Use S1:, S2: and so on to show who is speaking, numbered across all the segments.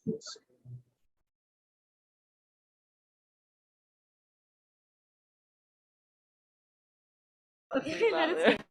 S1: Okay, that's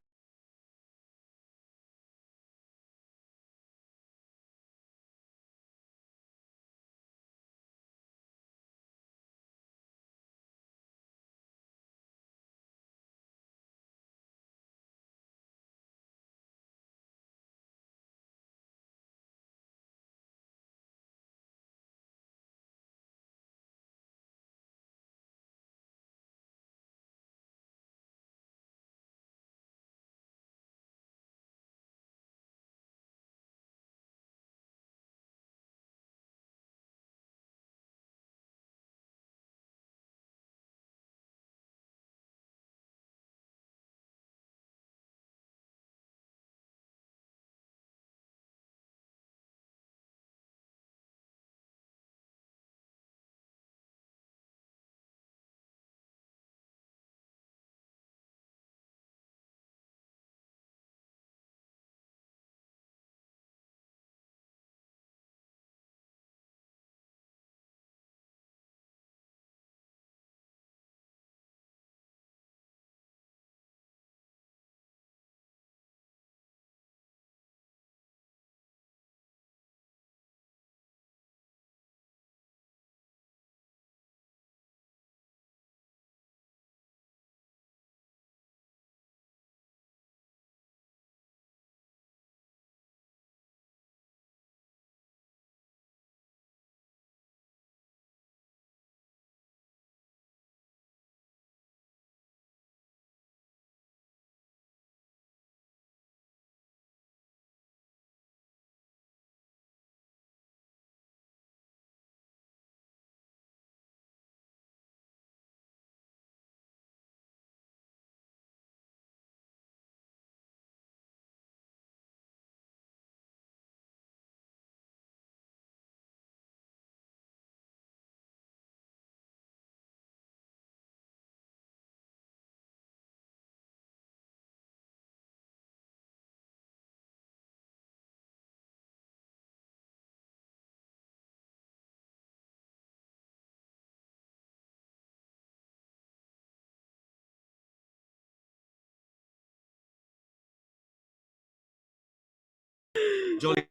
S2: Jolly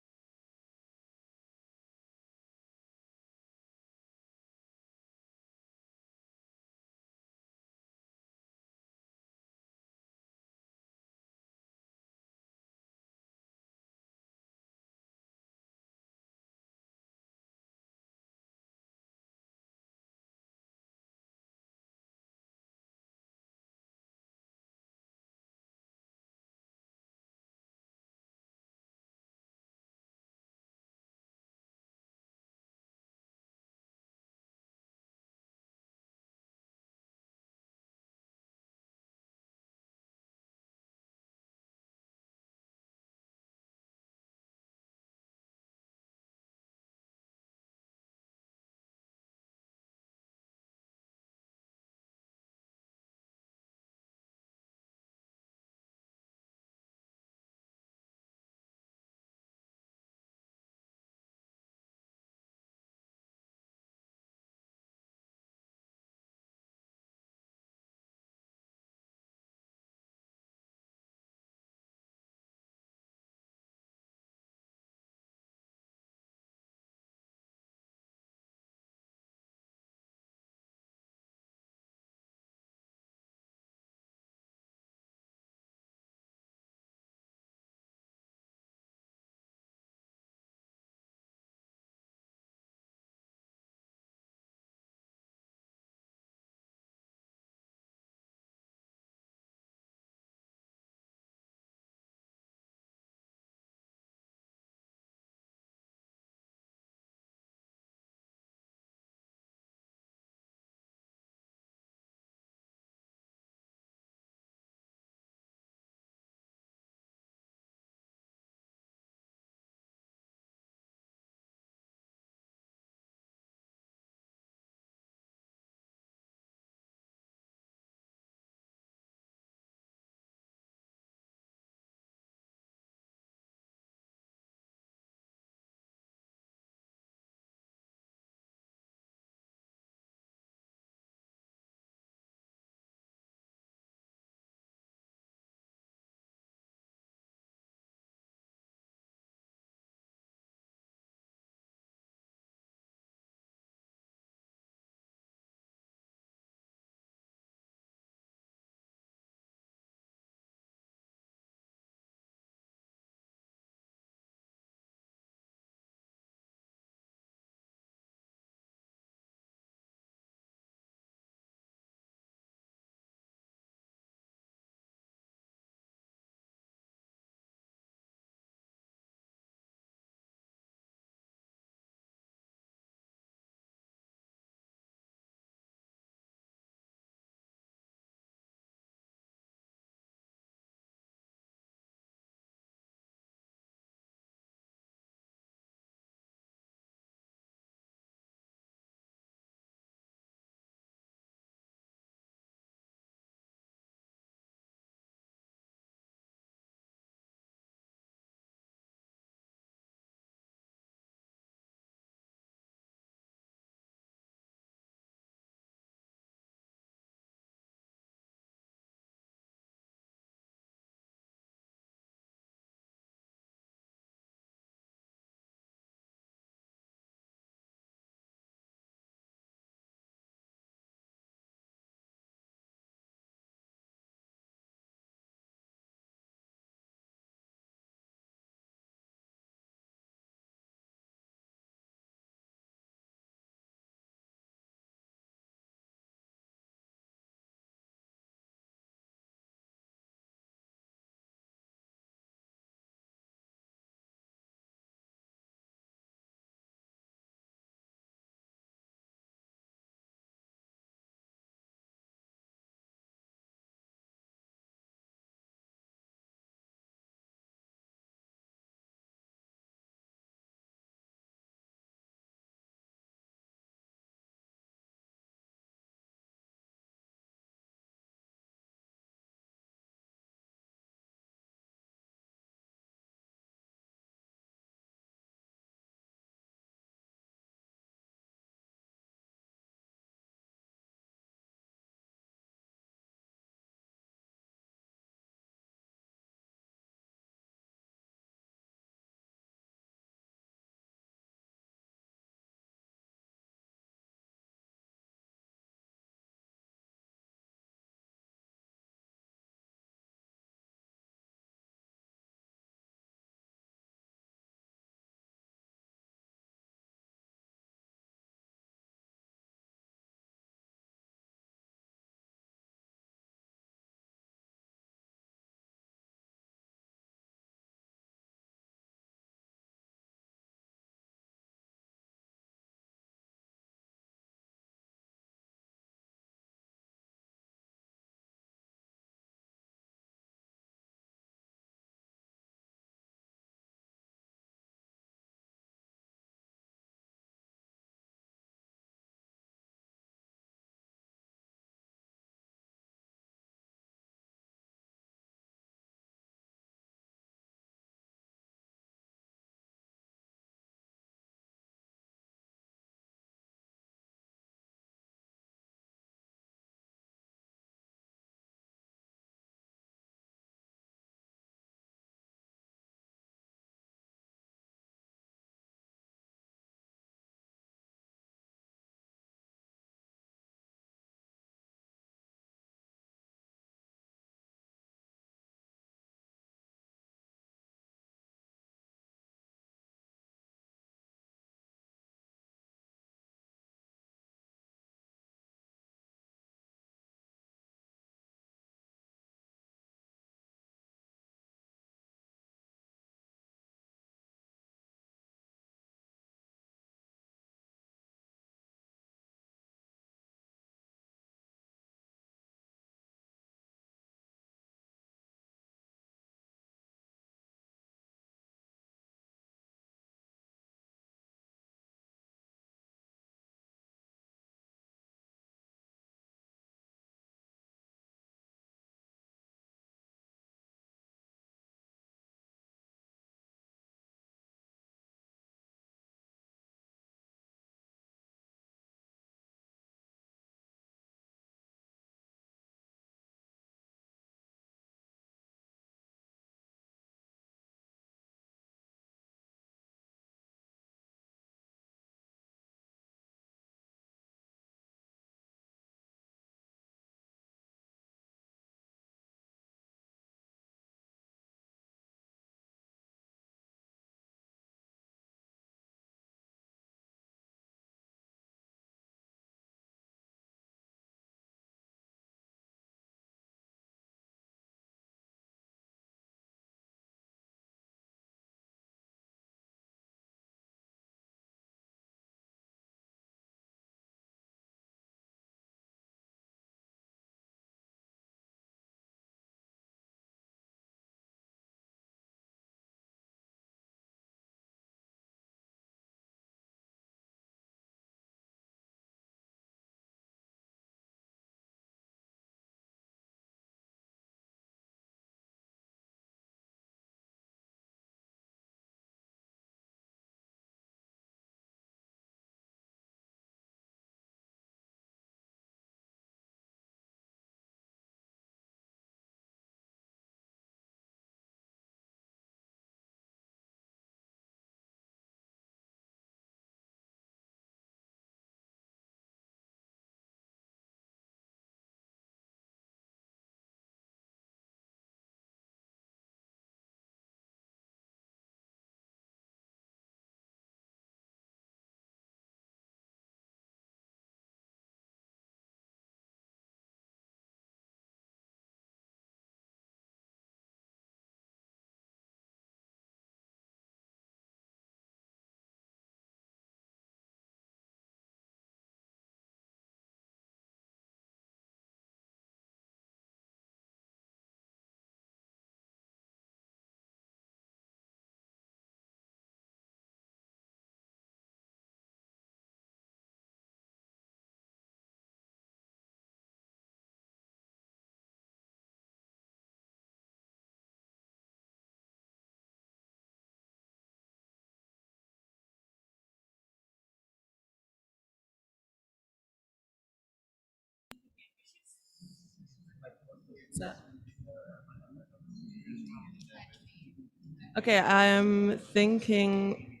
S1: Okay, I'm thinking.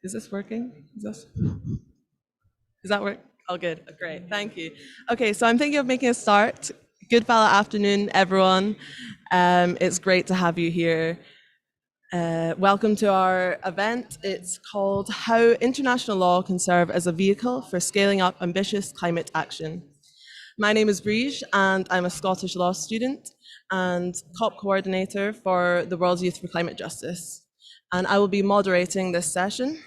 S1: Is this working? Does that work? Oh, good. Great. Thank you. Okay, so I'm thinking of making a start. Good fella afternoon, everyone. It's great to have you here. Welcome to our event. It's called How International Law Can Serve as a Vehicle for Scaling Up Ambitious Climate Action. My name is Briege, and I'm a Scottish law student and COP coordinator for the World's Youth for Climate Justice. And I will be moderating this session.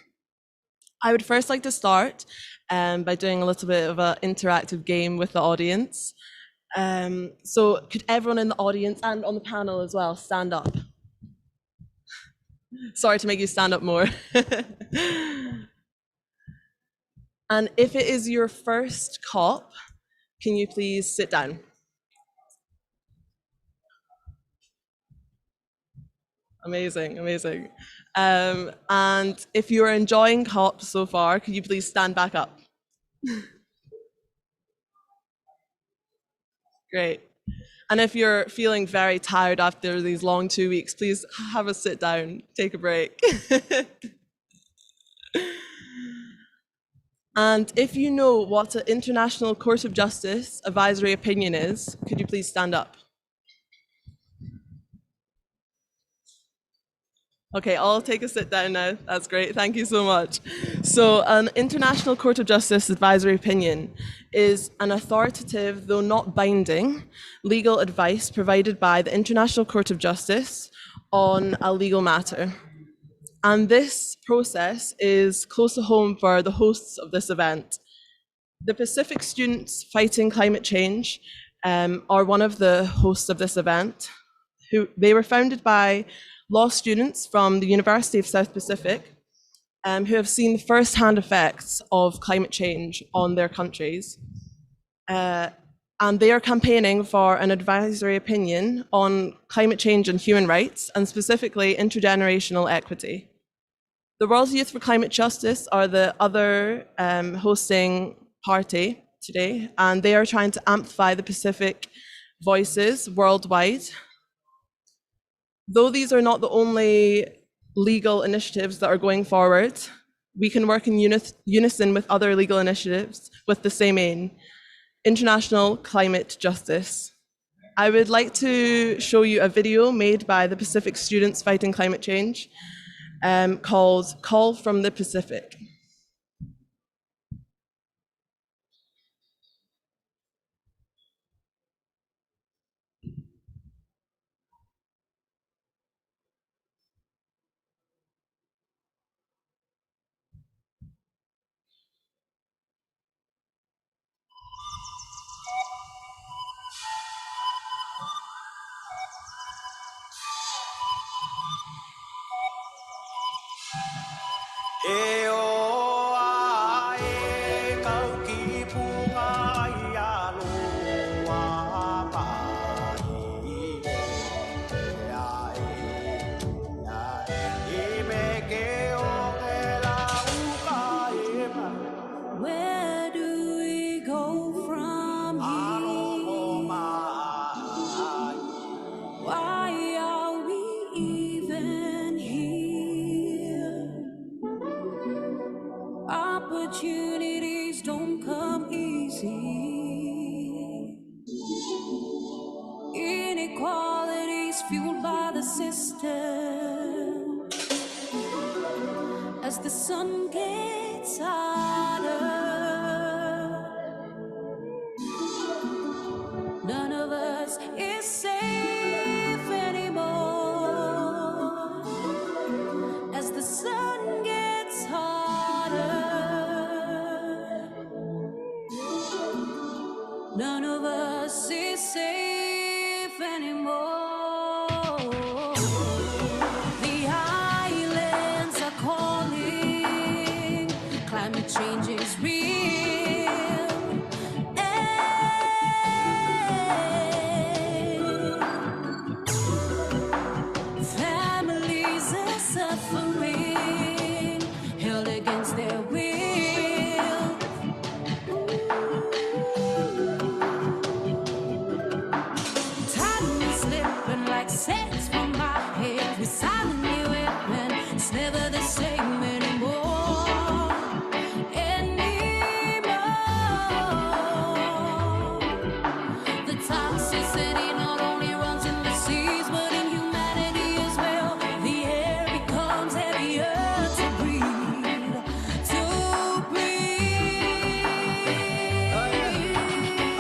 S1: I would first like to start by doing a little bit of an interactive game with the audience. So could everyone in the audience and on the panel as well stand up? Sorry to make you stand up more. And if it is your first COP, can you please sit down? Amazing, amazing. And if you're enjoying COP so far, could you please stand back up? Great. And if you're feeling very tired after these long 2 weeks, please have a sit down, take a break. And if you know what an International Court of Justice advisory opinion is, could you please stand up? Okay, I'll take a sit down now. That's great. Thank you so much. So an International Court of Justice advisory opinion is an authoritative, though not binding, legal advice provided by the International Court of Justice on a legal matter. And this process is close to home for the hosts of this event. The Pacific Students Fighting Climate Change are one of the hosts of this event. They were founded by law students from the University of South Pacific who have seen the first-hand effects of climate change on their countries. And they are campaigning for an advisory opinion on climate change and human rights, and specifically intergenerational equity. The World's Youth for Climate Justice are the other hosting party today, and they are trying to amplify the Pacific voices worldwide. Though these are not the only legal initiatives that are going forward, we can work in unison with other legal initiatives with the same aim: international climate justice. I would like to show you a video made by the Pacific Students Fighting Climate Change called Call from the Pacific.
S3: Where do we go from here? Why are we even here? Opportunities don't come easy. Inequalities fueled by the system. As the sun gets hotter, none of us is safe anymore. As the sun gets hotter, none of us is safe anymore. The islands are calling, climate change sex from my head. We silently weapon. It's never the same anymore. The toxicity not only runs in the seas, but in humanity as well. The air becomes heavier to breathe, to breathe.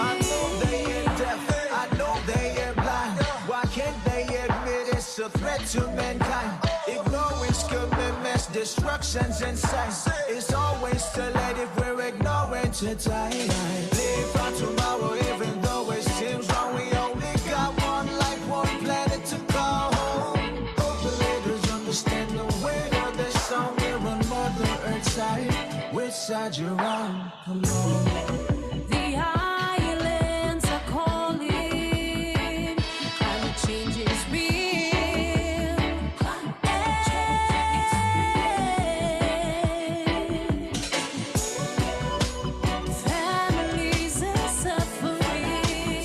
S4: I know they ain't deaf, I know they ain't blind. Why can't they admit it's a threat to mankind? Ignorance commitments, destruction's in sight. It's always too late if we're ignorant today. Live on tomorrow even though it seems wrong. We only got one life, one planet to call home. Hope the leaders understand the weight of this song. We're on Mother Earth's side. Which side you're on? Come on.
S3: The islands are calling. Climate change is real. Families are suffering.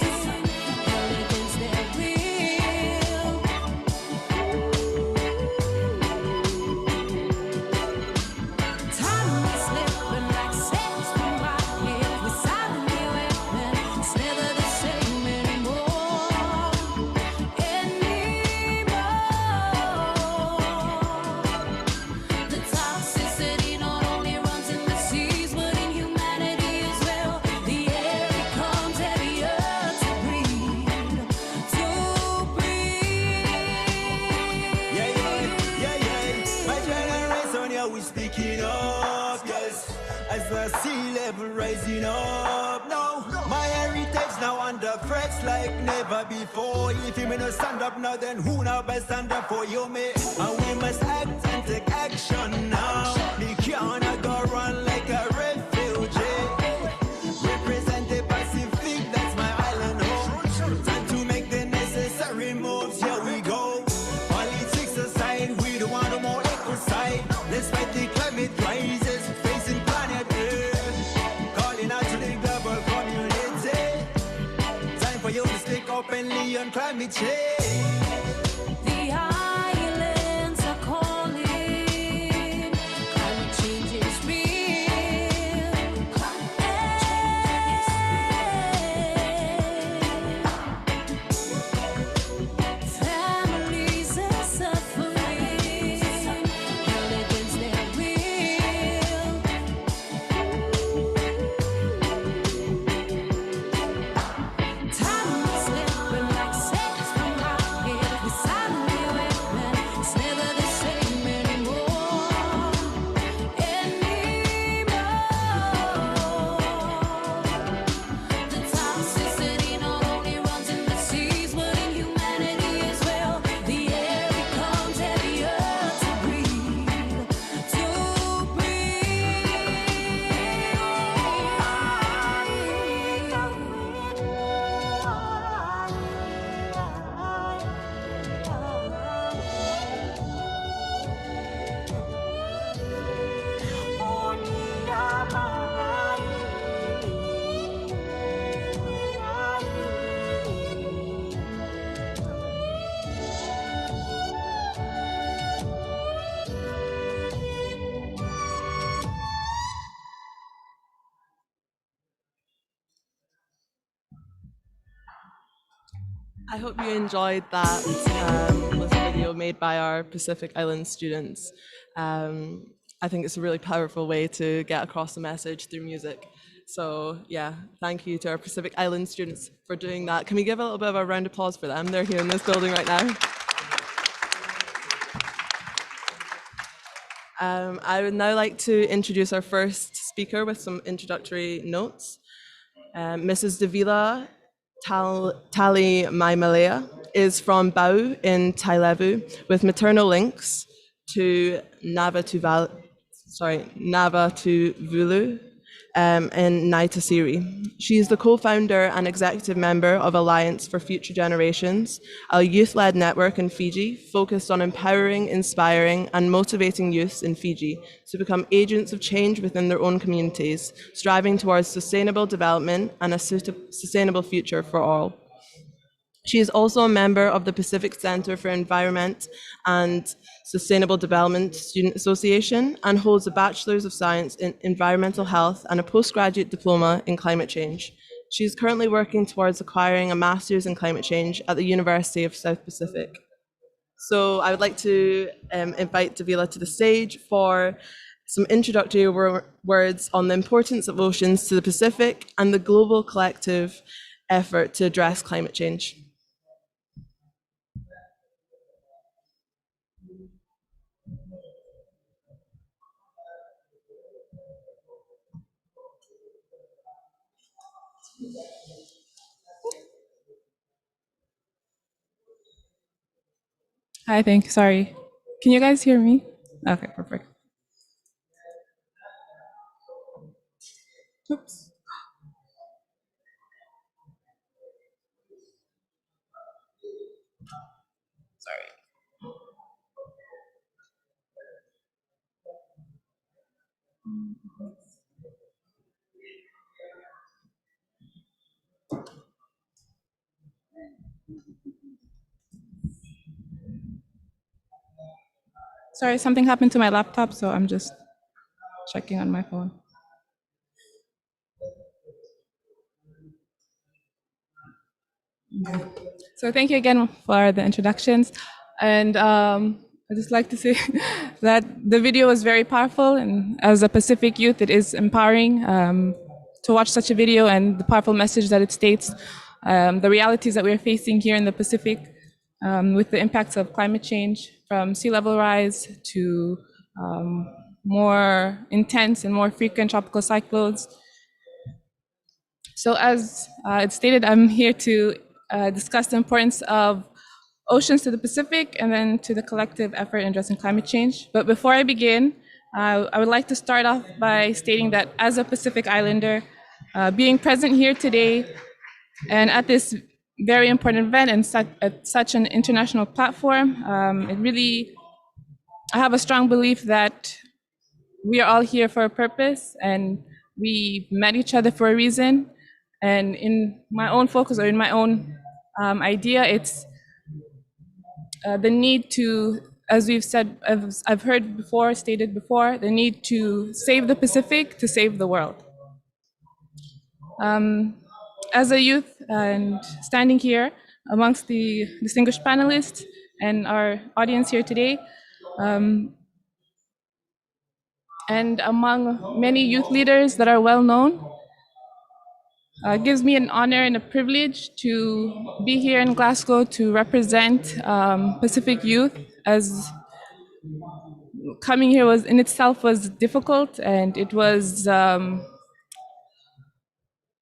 S3: Hurricanes, they're real. Time is slipping like sex from my head. We silently weapon. It's never the same anymore. The toxicity not only runs in the seas, but in humanity as well. The air becomes heavier to breathe, to breathe.
S5: My generation, yeah, we speaking up, yes. As the sea level rising up, now my heritage now under threats like never before. If you may not stand up now, then who now best stand up for you, me? And we must act and take action now. We can't go run like a refugee. Represent the Pacific, that's my island home. Time to make the necessary moves, here we go. Politics aside, we don't want no more ecocide. Let's fight the climate crisis facing planet Earth. Calling out to the global community. Time for you to speak openly on climate change.
S3: The islands are calling. Climate change is real. Families are suffering. Hurricanes, they're real. Time is slipping like sex from my head. We silently weapon. It's never the same anymore. The toxicity not only runs in the seas, but in humanity as well. The air becomes heavier to breathe, to
S1: I hope you enjoyed that little video made by our Pacific Island students. I think it's a really powerful way to get across the message through music. So yeah, thank you to our Pacific Island students for doing that. Can we give a little bit of a round of applause for them? They're here in this building right now. I would now like to introduce our first speaker with some introductory notes. Mrs. Davila Tali Maimalea is from Bau in Tailevu with maternal links to Navatuvulu in Naitasiri. She is the co-founder and executive member of Alliance for Future Generations, a youth-led network in Fiji focused on empowering, inspiring, and motivating youths in Fiji to become agents of change within their own communities, striving towards sustainable development and a sustainable future for all. She is also a member of the Pacific Center for Environment and Sustainable Development Student Association and holds a Bachelor's of Science in Environmental Health and a postgraduate diploma in climate change. She is currently working towards acquiring a Master's in Climate Change at the University of South Pacific. So I would like to invite Davila to the stage for some introductory words on the importance of oceans to the Pacific and the global collective effort to address climate change.
S6: Hi, thank you. Sorry. Can you guys hear me? Okay, perfect. Oops. Sorry, something happened to my laptop, so I'm just checking on my phone. So thank you again for the introductions. And I'd just like to say that the video was very powerful. And as a Pacific youth, it is empowering to watch such a video and the powerful message that it states, the realities that we're facing here in the Pacific with the impacts of climate change, from sea level rise to more intense and more frequent tropical cyclones. So as it's stated, I'm here to discuss the importance of oceans to the Pacific and then to the collective effort in addressing climate change. But before I begin, I would like to start off by stating that as a Pacific Islander, being present here today and at this very important event and at such an international platform, I have a strong belief that we are all here for a purpose and we met each other for a reason. And in my own focus or in my own idea, it's the need to, as we've said, as I've heard before, stated before, the need to save the Pacific to save the world. As a youth and standing here amongst the distinguished panelists and our audience here today, and among many youth leaders that are well known, gives me an honor and a privilege to be here in Glasgow to represent Pacific youth, as coming here was in itself was difficult, and it was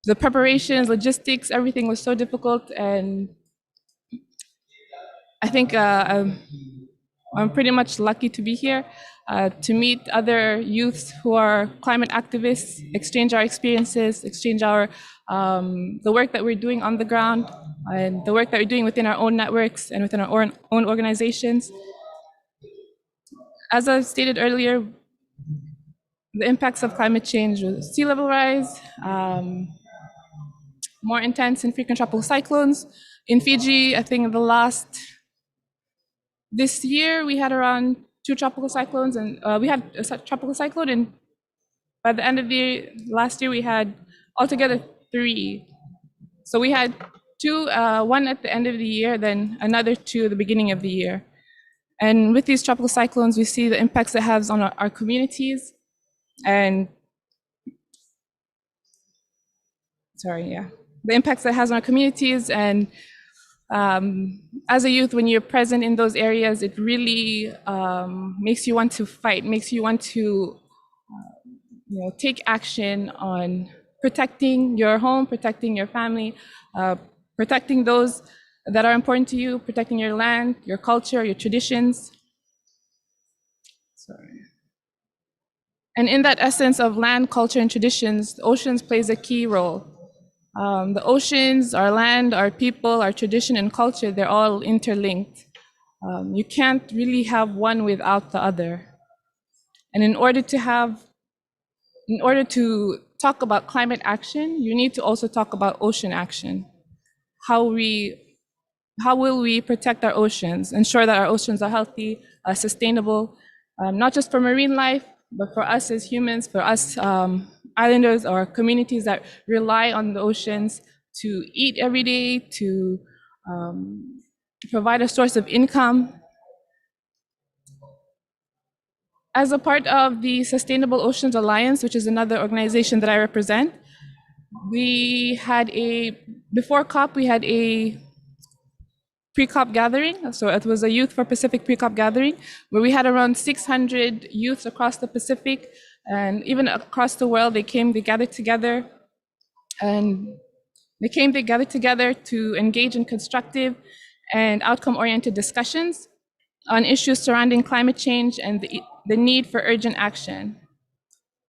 S6: the preparations, logistics, everything was so difficult. And I think I'm pretty much lucky to be here to meet other youths who are climate activists, exchange our experiences, exchange our the work that we're doing on the ground and the work that we're doing within our own networks and within our own organizations. As I stated earlier, the impacts of climate change, sea level rise, more intense and frequent tropical cyclones. In Fiji, I think this year we had around 2 tropical cyclones, and we had a tropical cyclone, and by the end of the last year we had altogether 3. So we had 2, one at the end of the year, then another 2 at the beginning of the year. And with these tropical cyclones, we see the impacts it has on our communities. And the impacts it has on our communities. And as a youth, when you're present in those areas, it really makes you want to fight, makes you want to take action on protecting your home, protecting your family, protecting those that are important to you, protecting your land, your culture, your traditions. And in that essence of land, culture, and traditions, the oceans plays a key role. The oceans, our land, our people, our tradition and culture, they're all interlinked. You can't really have one without the other. And in order to talk about climate action, you need to also talk about ocean action. How we how will we protect our oceans, ensure that our oceans are healthy, sustainable, not just for marine life, but for us as humans, for us islanders or communities that rely on the oceans to eat every day, to provide a source of income. As a part of the Sustainable Oceans Alliance, which is another organization that I represent, before COP, we had a pre-COP gathering. So it was a Youth for Pacific pre-COP gathering, where we had around 600 youths across the Pacific and even across the world. They gathered together, to engage in constructive and outcome-oriented discussions on issues surrounding climate change and the need for urgent action.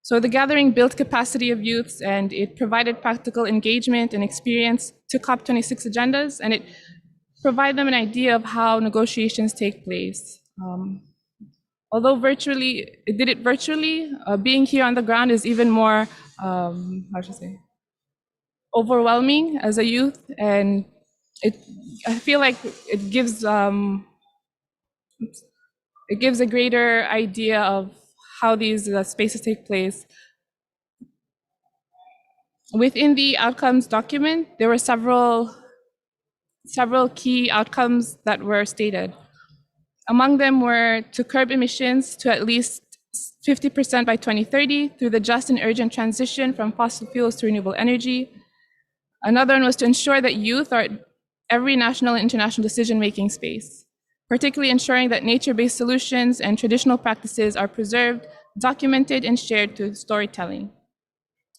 S6: So the gathering built capacity of youths, and it provided practical engagement and experience to Cop26 agendas, and it provided them an idea of how negotiations take place. Although it did it virtually, being here on the ground is even more, overwhelming as a youth, and I feel like it gives a greater idea of how these spaces take place. Within the outcomes document, there were several key outcomes that were stated. Among them were to curb emissions to at least 50% by 2030 through the just and urgent transition from fossil fuels to renewable energy. Another one was to ensure that youth are at every national and international decision-making space, particularly ensuring that nature-based solutions and traditional practices are preserved, documented, and shared through storytelling.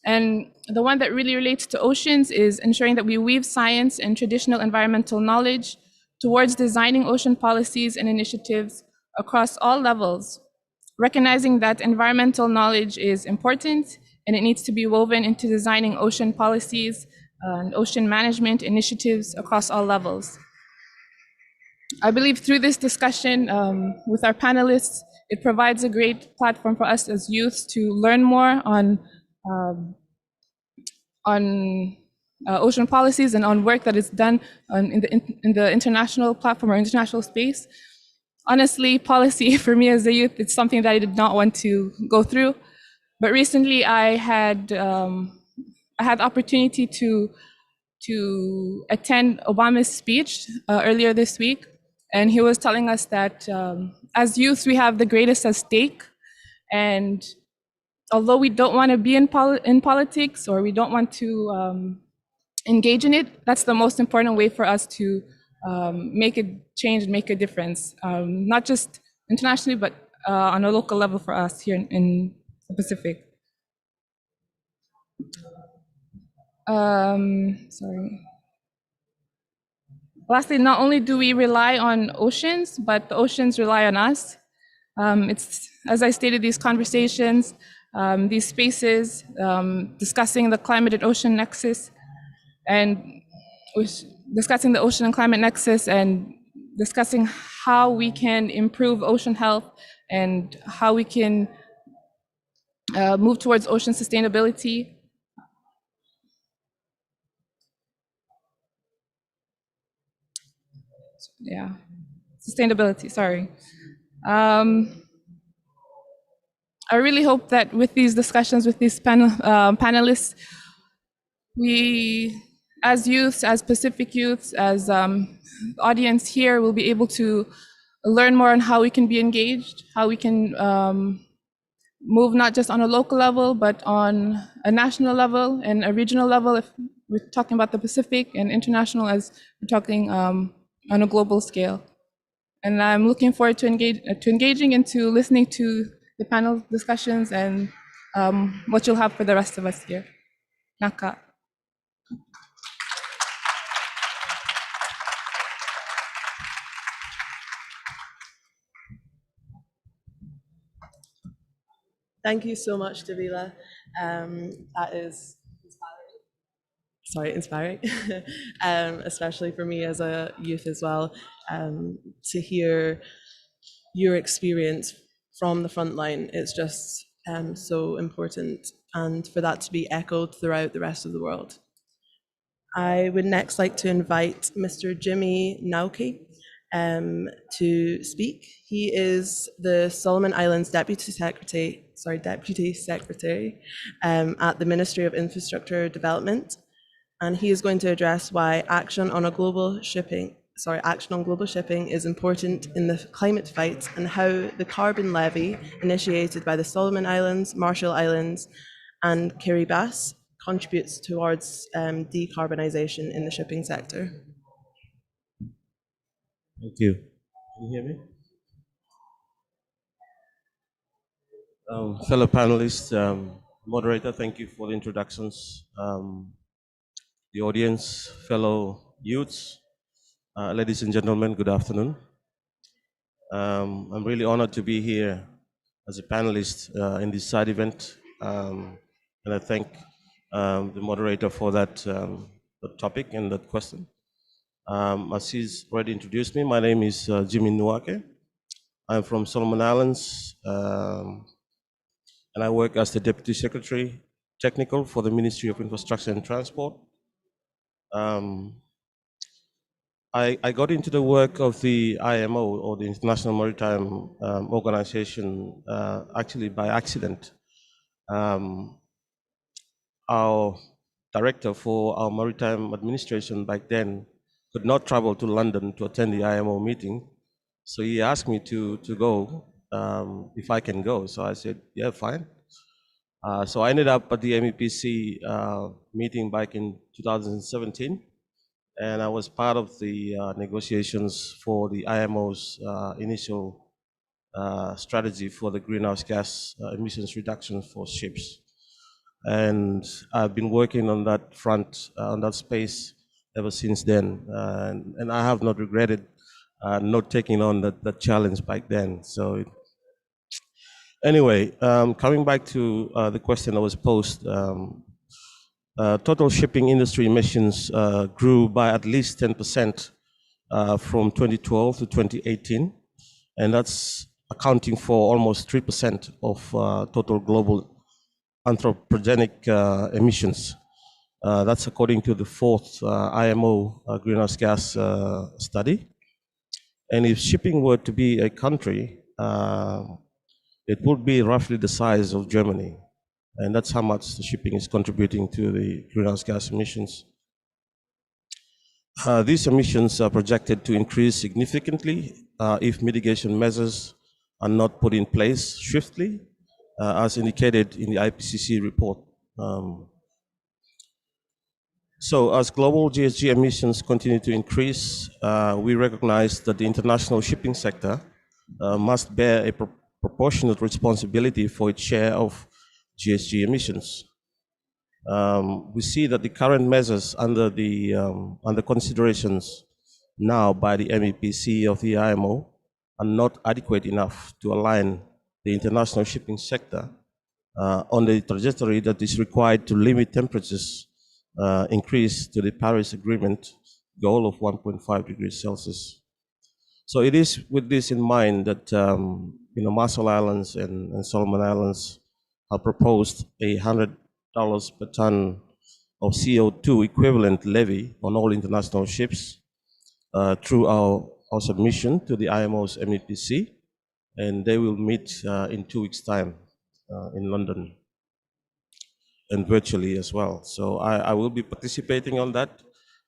S6: And the one that really relates to oceans is ensuring that we weave science and traditional environmental knowledge towards designing ocean policies and initiatives across all levels, recognizing that environmental knowledge is important and it needs to be woven into designing ocean policies and ocean management initiatives across all levels. I believe through this discussion with our panelists, it provides a great platform for us as youths to learn more on ocean policies and on work that is done in the international platform or international space. Honestly, policy for me as a youth, it's something that I did not want to go through. But recently, I had the opportunity to attend Obama's speech earlier this week, and he was telling us that as youths, we have the greatest at stake, and although we don't want to be in politics or we don't want to engage in it, that's the most important way for us to make a change and make a difference, not just internationally, but on a local level for us here in the Pacific. Lastly, not only do we rely on oceans, but the oceans rely on us. It's, as I stated, these conversations, these spaces, discussing the climate and ocean nexus, and discussing the ocean and climate nexus, and discussing how we can improve ocean health and how we can move towards ocean sustainability. Yeah, sustainability, sorry. I really hope that with these discussions, with these panelists, we, as youths, as Pacific youths, as audience here, will be able to learn more on how we can be engaged, how we can move not just on a local level, but on a national level and a regional level, if we're talking about the Pacific, and international as we're talking on a global scale. And I'm looking forward to engaging and to listening to the panel discussions and what you'll have for the rest of us here. Naka.
S1: Thank you so much, Davila. That is inspiring, especially for me as a youth as well, to hear your experience from the front line. It's just so important, and for that to be echoed throughout the rest of the world. I would next like to invite Mr. Jimmy Nauki to speak. He is the Solomon Islands Deputy Secretary at the Ministry of Infrastructure Development, and he is going to address why action on global shipping is important in the climate fight, and how the carbon levy initiated by the Solomon Islands, Marshall Islands, and Kiribati contributes towards decarbonization in the shipping sector.
S7: Thank you. Can you hear me? Fellow panelists, moderator, thank you for the introductions. The audience, fellow youths, ladies and gentlemen, good afternoon. I'm really honored to be here as a panelist in this side event, and I thank the moderator for that topic and that question. As he's already introduced me, my name is Jimmy Nwake. I'm from Solomon Islands, and I work as the Deputy Secretary Technical for the Ministry of Infrastructure and Transport. I got into the work of the IMO, or the International Maritime Organization, actually by accident. Our director for our maritime administration back then could not travel to London to attend the IMO meeting, so he asked me to go, if I can go. So I said, yeah, fine. So I ended up at the MEPC meeting back in 2017, and I was part of the negotiations for the IMO's initial strategy for the greenhouse gas emissions reduction for ships. And I've been working on that front, on that space ever since then. And I have not regretted not taking on that challenge back then. So anyway, coming back to the question that was posed, total shipping industry emissions grew by at least 10% from 2012 to 2018, and that's accounting for almost 3% of total global anthropogenic emissions. That's according to the fourth IMO greenhouse gas study. And if shipping were to be a country, it would be roughly the size of Germany. And that's how much the shipping is contributing to the greenhouse gas emissions. These emissions are projected to increase significantly if mitigation measures are not put in place swiftly, as indicated in the IPCC report. So as global GHG emissions continue to increase, we recognize that the international shipping sector must bear a proportionate responsibility for its share of GHG emissions. We see that the current measures under considerations now by the MEPC of the IMO are not adequate enough to align the international shipping sector on the trajectory that is required to limit temperatures increase to the Paris Agreement goal of 1.5 degrees Celsius. So it is with this in mind that Marshall Islands and Solomon Islands have proposed $100 per ton of CO2 equivalent levy on all international ships through our submission to the IMO's MEPC, and they will meet in 2 weeks' time in London, and virtually as well. So I will be participating on that.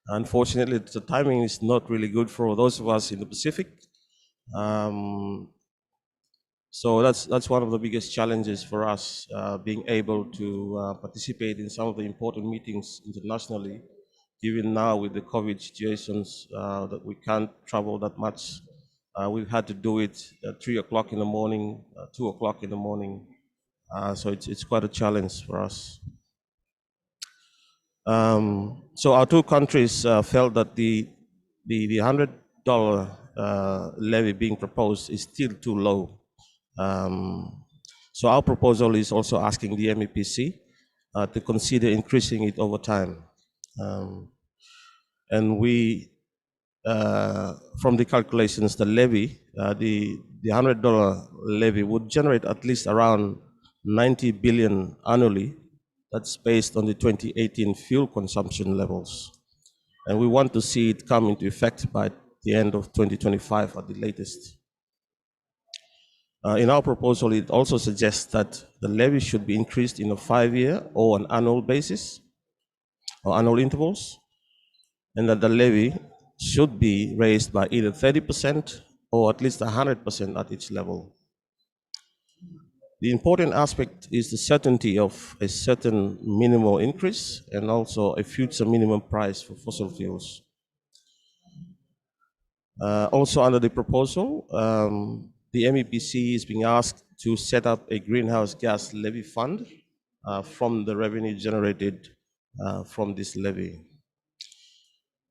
S7: Unfortunately, the timing is not really good for those of us in the Pacific. So that's one of the biggest challenges for us, being able to participate in some of the important meetings internationally, even now with the COVID situations that we can't travel that much. We've had to do it at 3 o'clock in the morning, 2 o'clock in the morning. So it's quite a challenge for us. So our two countries felt that the $100 levy being proposed is still too low. So our proposal is also asking the MEPC to consider increasing it over time. And we, from the calculations, the levy, the $100 levy would generate at least around 90 billion annually. That's based on the 2018 fuel consumption levels. and we want to see it come into effect by the end of 2025 at the latest. In our proposal, it also suggests that the levy should be increased in a 5-year or an annual basis, or annual intervals, and that the levy should be raised by either 30% or at least 100% at each level. The important aspect is the certainty of a certain minimal increase and also a future minimum price for fossil fuels. Also under the proposal, the MEPC is being asked to set up a greenhouse gas levy fund from the revenue generated from this levy.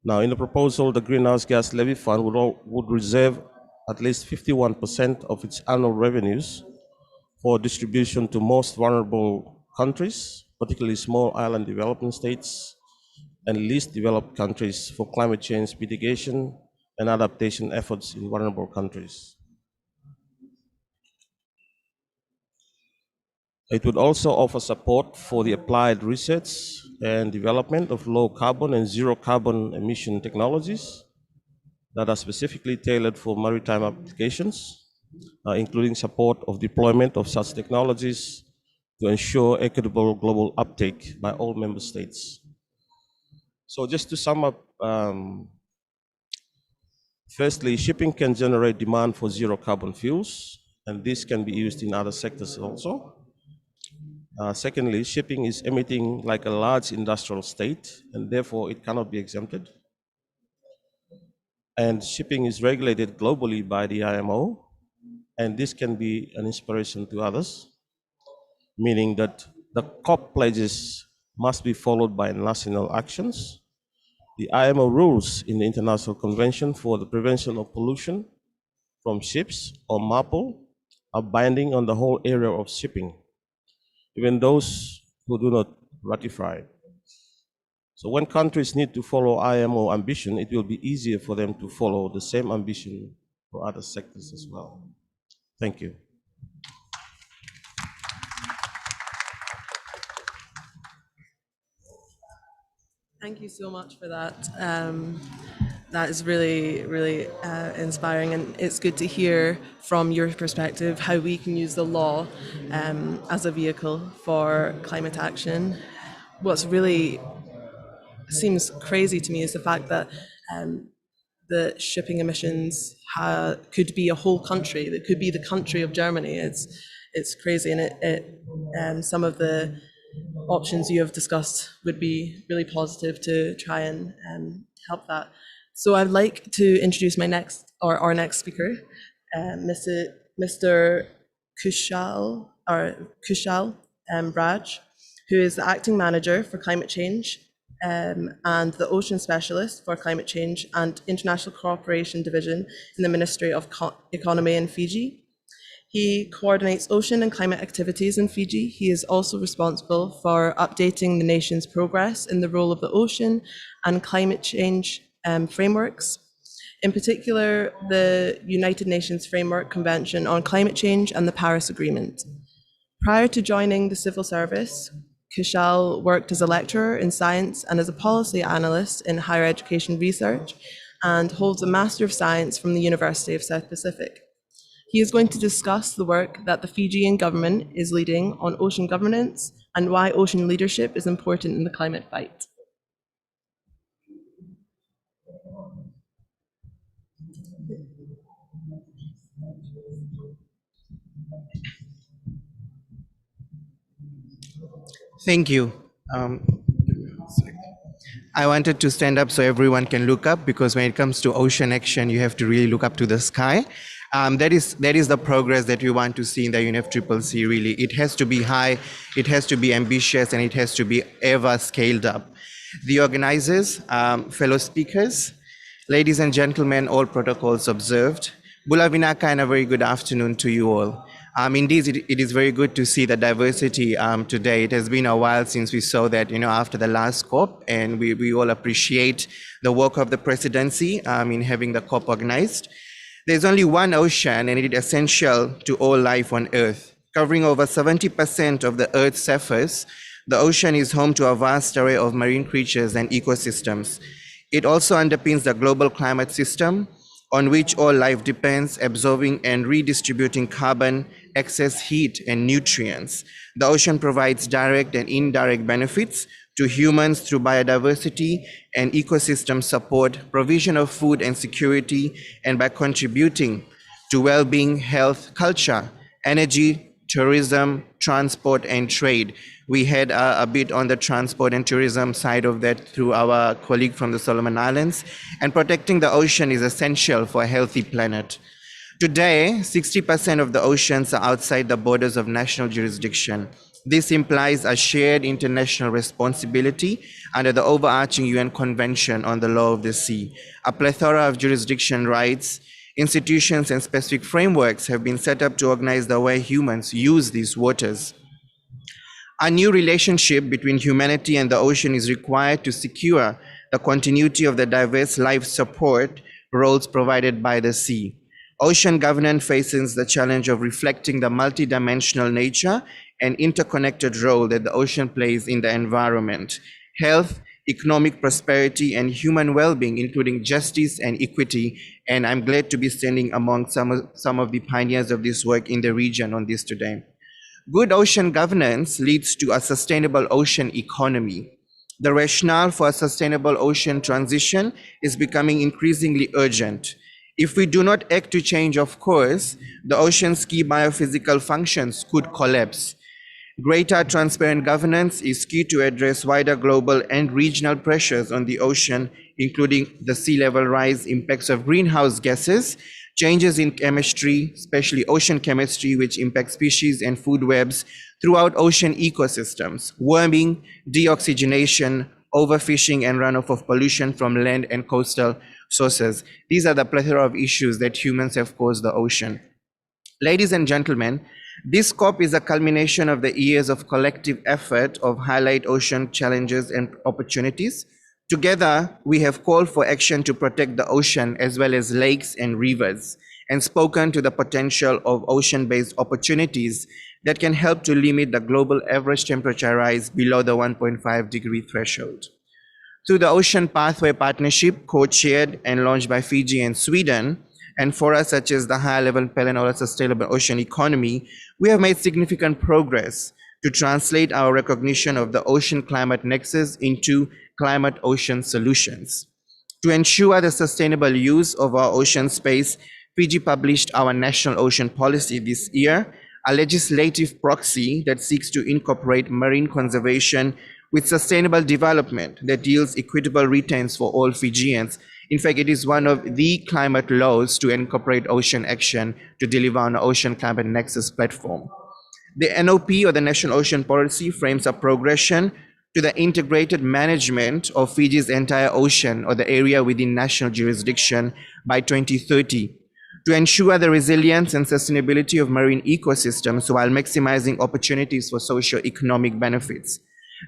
S7: Now, in the proposal, the greenhouse gas levy fund would reserve at least 51% of its annual revenues for distribution to most vulnerable countries, particularly small island development states and least developed countries, for climate change mitigation and adaptation efforts in vulnerable countries. It would also offer support for the applied research and development of low carbon and zero carbon emission technologies that are specifically tailored for maritime applications, including support of deployment of such technologies to ensure equitable global uptake by all member states. So just to sum up, firstly, shipping can generate demand for zero carbon fuels, and this can be used in other sectors also. Secondly, shipping is emitting like a large industrial state, and therefore it cannot be exempted. And shipping is regulated globally by the IMO, and this can be an inspiration to others, meaning that the COP pledges must be followed by national actions. The IMO rules in the International Convention for the Prevention of Pollution from Ships, or MAPOL, are binding on the whole area of shipping, even those who do not ratify. So when countries need to follow IMO ambition, it will be easier for them to follow the same ambition for other sectors as well. Thank you.
S1: Thank you so much for that. That is really, really inspiring, and it's good to hear from your perspective how we can use the law as a vehicle for climate action. What's really seems crazy to me is the fact that the shipping emissions could be a whole country. That could be the country of Germany. It's crazy, and some of the options you have discussed would be really positive to try and help that. So I'd like to introduce our next speaker, Mr. Kushal Raj, who is the acting manager for climate change and the ocean specialist for climate change and international cooperation division in the Ministry of Economy in Fiji. He coordinates ocean and climate activities in Fiji. He is also responsible for updating the nation's progress in the role of the ocean and climate change frameworks. In particular, the United Nations Framework Convention on Climate Change and the Paris Agreement. Prior to joining the civil service, Kushal worked as a lecturer in science and as a policy analyst in higher education research, and holds a Master of Science from the University of South Pacific. He is going to discuss the work that the Fijian government is leading on ocean governance and why ocean leadership is important in the climate fight.
S8: Thank you. I wanted to stand up so everyone can look up, because when it comes to ocean action, you have to really look up to the sky. That is the progress that we want to see in the UNFCCC, really. It has to be high, it has to be ambitious, and it has to be ever scaled up. The organizers, fellow speakers, ladies and gentlemen, all protocols observed. Bula Vinaka, and a very good afternoon to you all. Indeed, it is very good to see the diversity today. It has been a while since we saw that, after the last COP, and we all appreciate the work of the presidency in having the COP organized. There's only one ocean, and it is essential to all life on Earth. Covering over 70% of the Earth's surface, the ocean is home to a vast array of marine creatures and ecosystems. It also underpins the global climate system on which all life depends, absorbing and redistributing carbon, excess heat, and nutrients. The ocean provides direct and indirect benefits to humans through biodiversity and ecosystem support, provision of food and security, and by contributing to well-being, health, culture, energy, tourism, transport, and trade. We had a bit on the transport and tourism side of that through our colleague from the Solomon Islands. And protecting the ocean is essential for a healthy planet. Today, 60% of the oceans are outside the borders of national jurisdiction. This implies a shared international responsibility under the overarching UN Convention on the Law of the Sea. A plethora of jurisdiction rights, institutions, and specific frameworks have been set up to organize the way humans use these waters. A new relationship between humanity and the ocean is required to secure the continuity of the diverse life support roles provided by the sea. Ocean governance faces the challenge of reflecting the multidimensional nature and interconnected role that the ocean plays in the environment. Health, economic prosperity, and human well-being, including justice and equity. And I'm glad to be standing among some of the pioneers of this work in the region on this today. Good ocean governance leads to a sustainable ocean economy. The rationale for a sustainable ocean transition is becoming increasingly urgent. If we do not act to change, of course, the ocean's key biophysical functions could collapse. Greater transparent governance is key to address wider global and regional pressures on the ocean, including the sea level rise, impacts of greenhouse gases, changes in chemistry, especially ocean chemistry, which impacts species and food webs throughout ocean ecosystems, warming, deoxygenation, overfishing, and runoff of pollution from land and coastal sources. These are the plethora of issues that humans have caused the ocean. Ladies and gentlemen, this COP is a culmination of the years of collective effort of highlight ocean challenges and opportunities. Together, we have called for action to protect the ocean as well as lakes and rivers, and spoken to the potential of ocean-based opportunities that can help to limit the global average temperature rise below the 1.5 degree threshold. Through the Ocean Pathway Partnership, co-chaired and launched by Fiji and Sweden, and fora such as the high-level panel on sustainable ocean economy, we have made significant progress to translate our recognition of the ocean climate nexus into climate ocean solutions. To ensure the sustainable use of our ocean space, Fiji published our national ocean policy this year, a legislative proxy that seeks to incorporate marine conservation with sustainable development that yields equitable returns for all Fijians. In fact, it is one of the climate laws to incorporate ocean action to deliver on the Ocean Climate Nexus platform. The NOP, or the National Ocean Policy, frames a progression to the integrated management of Fiji's entire ocean, or the area within national jurisdiction, by 2030, to ensure the resilience and sustainability of marine ecosystems while maximizing opportunities for socio-economic benefits.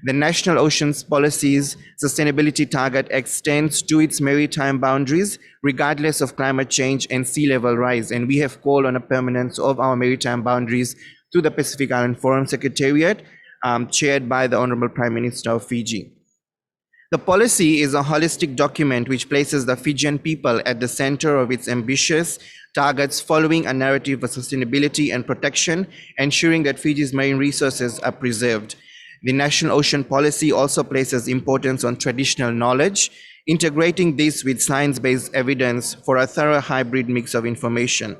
S8: The National Oceans Policy's sustainability target extends to its maritime boundaries, regardless of climate change and sea level rise, and we have called on a permanence of our maritime boundaries through the Pacific Island Forum Secretariat, chaired by the Honorable Prime Minister of Fiji. The policy is a holistic document which places the Fijian people at the center of its ambitious targets, following a narrative of sustainability and protection, ensuring that Fiji's marine resources are preserved. The National Ocean Policy also places importance on traditional knowledge, integrating this with science-based evidence for a thorough hybrid mix of information.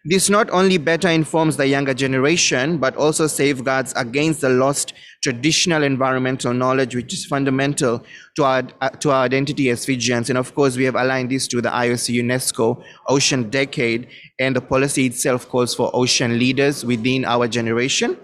S8: This not only better informs the younger generation, but also safeguards against the lost traditional environmental knowledge, which is fundamental to our identity as Fijians. And of course, we have aligned this to the IOC UNESCO Ocean Decade, and the policy itself calls for ocean leaders within our generation.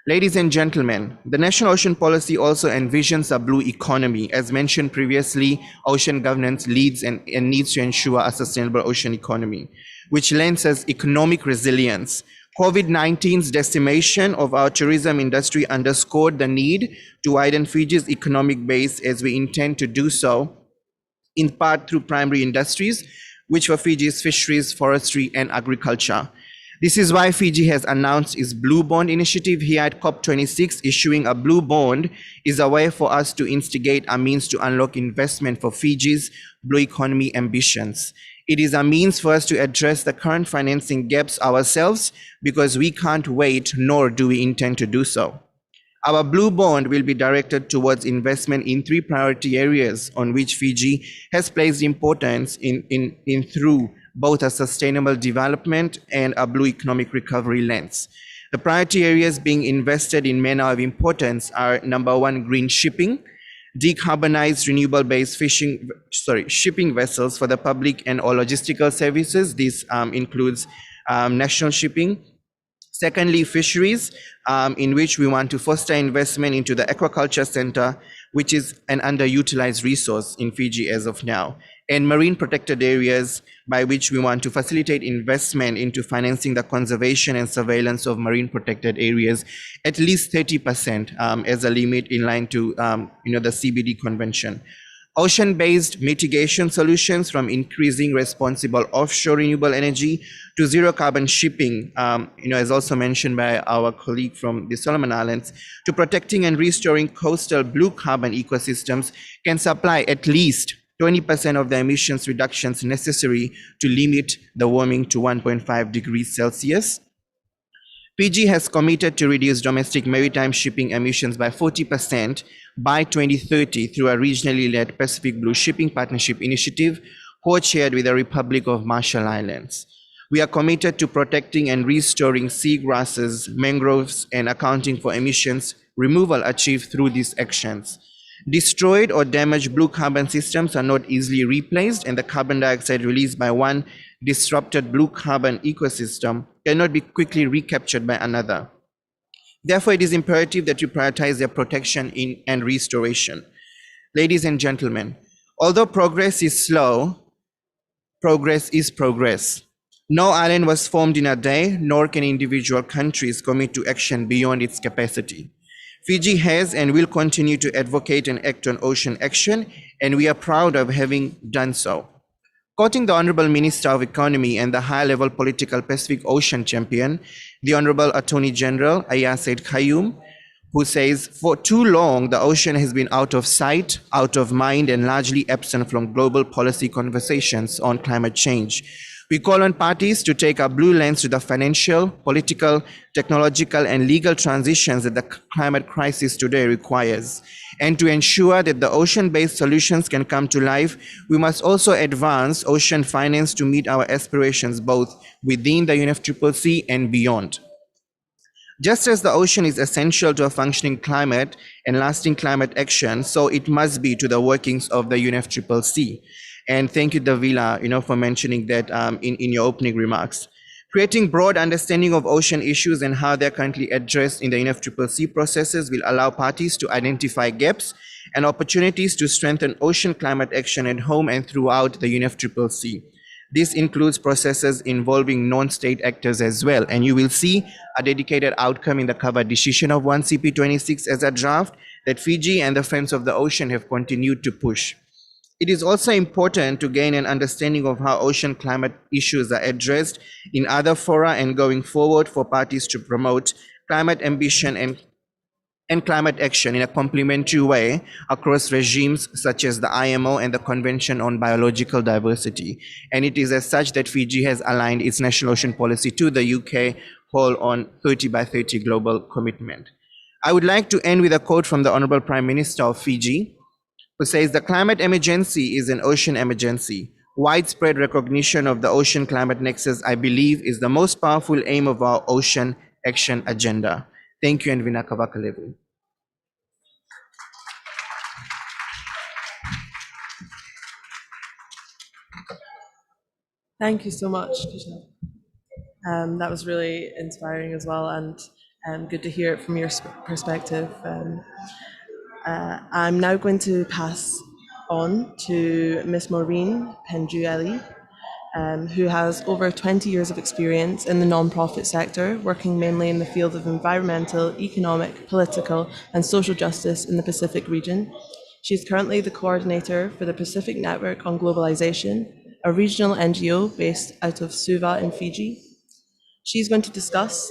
S8: Ladies and gentlemen, the National Ocean Policy also envisions a blue economy. As mentioned previously, ocean governance leads and needs to ensure a sustainable ocean economy, which lends us economic resilience. COVID-19's decimation of our tourism industry underscored the need to widen Fiji's economic base, as we intend to do so, in part through primary industries, which for Fiji's fisheries, forestry, and agriculture. This is why Fiji has announced its Blue Bond initiative here at Cop26. Issuing a blue bond is a way for us to instigate a means to unlock investment for Fiji's blue economy ambitions. It is a means for us to address the current financing gaps ourselves because we can't wait, nor do we intend to do so. Our blue bond will be directed towards investment in 3 priority areas on which Fiji has placed importance in through both a sustainable development and a blue economic recovery lens. The priority areas being invested in manner of importance are: number 1, green shipping, decarbonized renewable-based shipping vessels for the public and all logistical services. This includes national shipping. Secondly, fisheries, in which we want to foster investment into the aquaculture center, which is an underutilized resource in Fiji as of now. And marine protected areas, by which we want to facilitate investment into financing the conservation and surveillance of marine protected areas, at least 30% as a limit in line to the CBD convention. Ocean-based mitigation solutions, from increasing responsible offshore renewable energy to zero carbon shipping, as also mentioned by our colleague from the Solomon Islands, to protecting and restoring coastal blue carbon ecosystems, can supply at least 20% of the emissions reductions necessary to limit the warming to 1.5 degrees Celsius. Fiji has committed to reduce domestic maritime shipping emissions by 40% by 2030 through a regionally led Pacific Blue Shipping Partnership Initiative, co-chaired with the Republic of Marshall Islands. We are committed to protecting and restoring seagrasses, mangroves, and accounting for emissions removal achieved through these actions. Destroyed or damaged blue carbon systems are not easily replaced, and the carbon dioxide released by one disrupted blue carbon ecosystem cannot be quickly recaptured by another. Therefore, it is imperative that we prioritize their protection and restoration. Ladies and gentlemen, although progress is slow, progress is progress. No island was formed in a day, nor can individual countries commit to action beyond its capacity. Fiji has and will continue to advocate and act on ocean action, and we are proud of having done so. Quoting the Honorable Minister of Economy and the high-level political Pacific Ocean champion, the Honorable Attorney General Aya Said Kayum, who says, "For too long, the ocean has been out of sight, out of mind, and largely absent from global policy conversations on climate change. We call on parties to take a blue lens to the financial, political, technological, and legal transitions that the climate crisis today requires. And to ensure that the ocean-based solutions can come to life, we must also advance ocean finance to meet our aspirations both within the UNFCCC and beyond. Just as the ocean is essential to a functioning climate and lasting climate action, so it must be to the workings of the UNFCCC." And thank you, Davila, for mentioning that in your opening remarks. Creating broad understanding of ocean issues and how they're currently addressed in the UNFCCC processes will allow parties to identify gaps and opportunities to strengthen ocean climate action at home and throughout the UNFCCC. This includes processes involving non-state actors as well, and you will see a dedicated outcome in the covered decision of 1CP26 as a draft that Fiji and the Friends of the Ocean have continued to push. It is also important to gain an understanding of how ocean climate issues are addressed in other fora and going forward for parties to promote climate ambition and climate action in a complementary way across regimes such as the IMO and the Convention on Biological Diversity. And it is as such that Fiji has aligned its national ocean policy to the UK call on 30 by 30 global commitment. I would like to end with a quote from the Honorable Prime Minister of Fiji, who says, "The climate emergency is an ocean emergency. Widespread recognition of the ocean climate nexus, I believe, is the most powerful aim of our ocean action agenda." Thank you, and Vinaka Vakalevu.
S1: Thank you so much, Krishna. That was really inspiring as well, and good to hear it from your perspective. I'm now going to pass on to Miss Maureen Penjueli, who has over 20 years of experience in the non-profit sector, working mainly in the field of environmental, economic, political, and social justice in the Pacific region. She is currently the coordinator for the Pacific Network on Globalization, a regional NGO based out of Suva in Fiji. She's going to discuss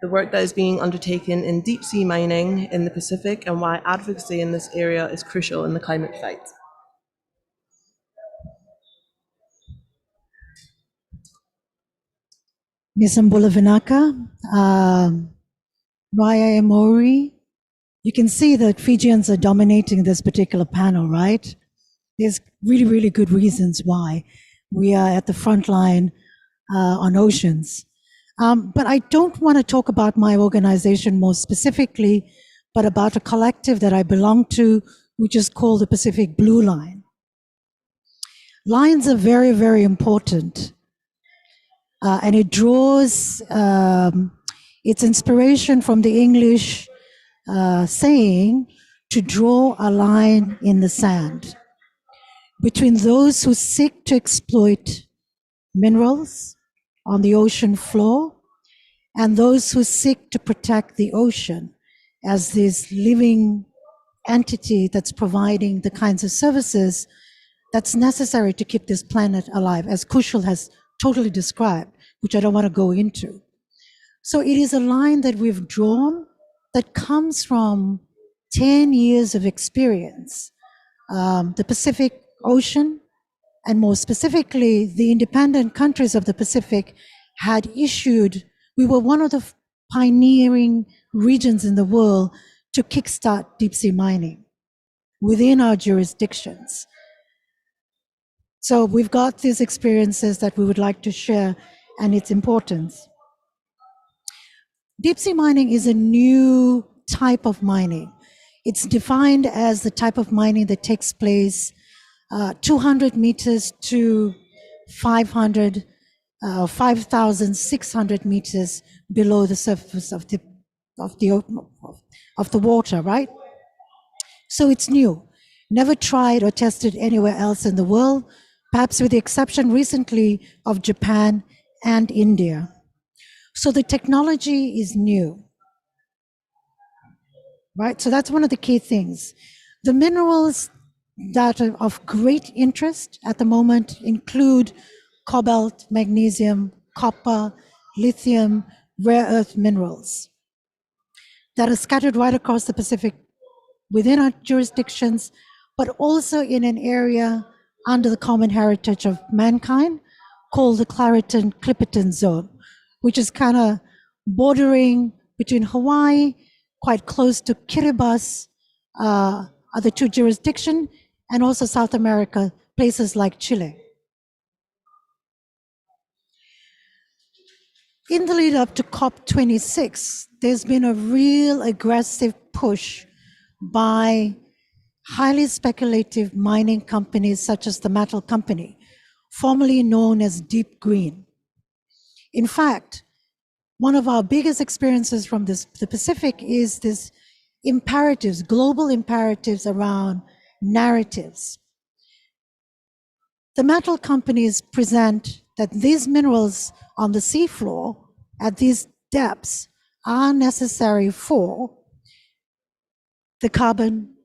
S1: the work that is being undertaken in deep sea mining in the Pacific and why advocacy in this area is crucial in the climate fight.
S9: Misambula Vinaka, Raya Emori. You can see that Fijians are dominating this particular panel, right? There's really, really good reasons why we are at the front line on oceans. But I don't want to talk about my organization more specifically, but about a collective that I belong to, which is called the Pacific Blue Line. Lines are very, very important. And it draws its inspiration from the English saying to draw a line in the sand between those who seek to exploit minerals on the ocean floor and those who seek to protect the ocean as this living entity that's providing the kinds of services that's necessary to keep this planet alive, as Kushal has totally described, which I don't want to go into. So it is a line that we've drawn that comes from 10 years of experience. The Pacific Ocean, and more specifically, the independent countries of the Pacific had issued, we were one of the pioneering regions in the world to kickstart deep sea mining within our jurisdictions. So we've got these experiences that we would like to share and its importance. Deep sea mining is a new type of mining. It's defined as the type of mining that takes place 200 meters to 5,600 meters below the surface of the water, right? So it's new, never tried or tested anywhere else in the world, perhaps with the exception recently of Japan and India. So the technology is new, right? So that's one of the key things. The minerals that are of great interest at the moment include cobalt, magnesium, copper, lithium, rare earth minerals that are scattered right across the Pacific within our jurisdictions, but also in an area under the common heritage of mankind called the Clariton-Clipperton Zone, which is kind of bordering between Hawaii, quite close to Kiribati, other two jurisdictions, and also South America, places like Chile. In the lead up to Cop26, there's been a real aggressive push by highly speculative mining companies such as the Metal Company, formerly known as Deep Green. In fact, one of our biggest experiences from the Pacific is this imperatives, global imperatives around narratives. The metal companies present that these minerals on the seafloor at these depths are necessary for the carbon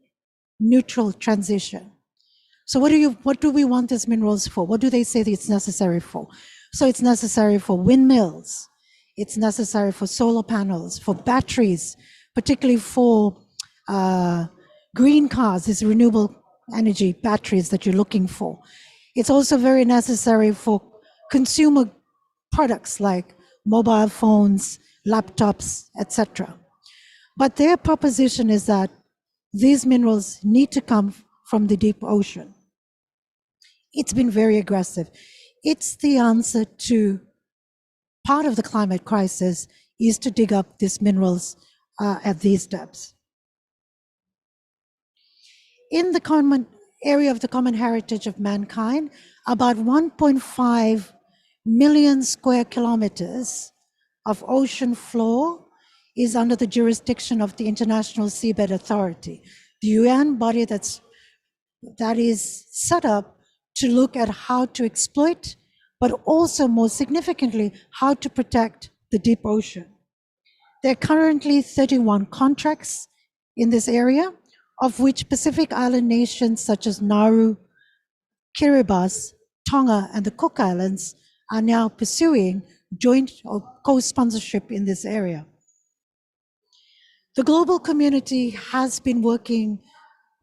S9: neutral transition. So what do we want these minerals for? What do they say that it's necessary for? So it's necessary for windmills. It's necessary for solar panels, for batteries, particularly for green cars, these renewable energy batteries that you're looking for. It's also very necessary for consumer products like mobile phones, laptops, etc. But their proposition is that these minerals need to come from the deep ocean. It's been very aggressive. It's the answer to part of the climate crisis is to dig up these minerals at these depths. In the common area of the common heritage of mankind, about 1.5 million square kilometers of ocean floor is under the jurisdiction of the International Seabed Authority, the UN body that is set up to look at how to exploit, but also more significantly, how to protect the deep ocean. There are currently 31 contracts in this area, of which Pacific Island nations such as Nauru, Kiribati, Tonga, and the Cook Islands are now pursuing joint or co-sponsorship in this area. The global community has been working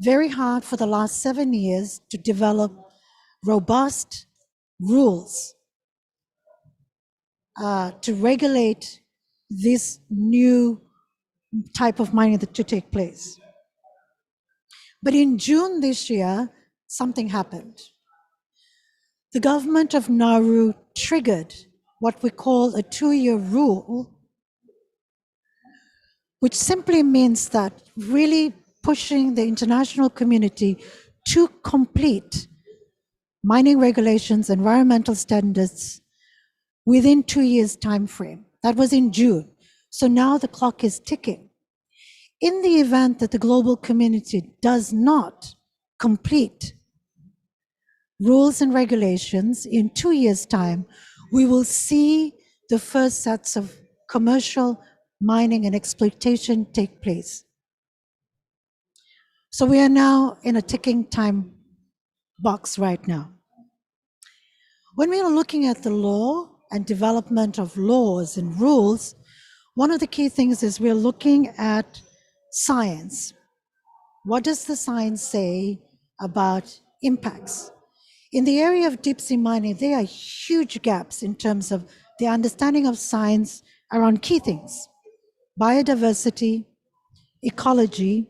S9: very hard for the last 7 years to develop robust rules to regulate this new type of mining to take place. But in June this year, something happened. The government of Nauru triggered what we call a 2-year rule, which simply means that really pushing the international community to complete mining regulations, environmental standards within 2 years' time frame. That was in June. So now the clock is ticking. In the event that the global community does not complete rules and regulations in 2 years' time, we will see the first sets of commercial mining and exploitation take place. So we are now in a ticking time box right now. When we are looking at the law and development of laws and rules, one of the key things is we're looking at science. What does the science say about impacts? In the area of deep sea mining, there are huge gaps in terms of the understanding of science around key things: biodiversity, ecology,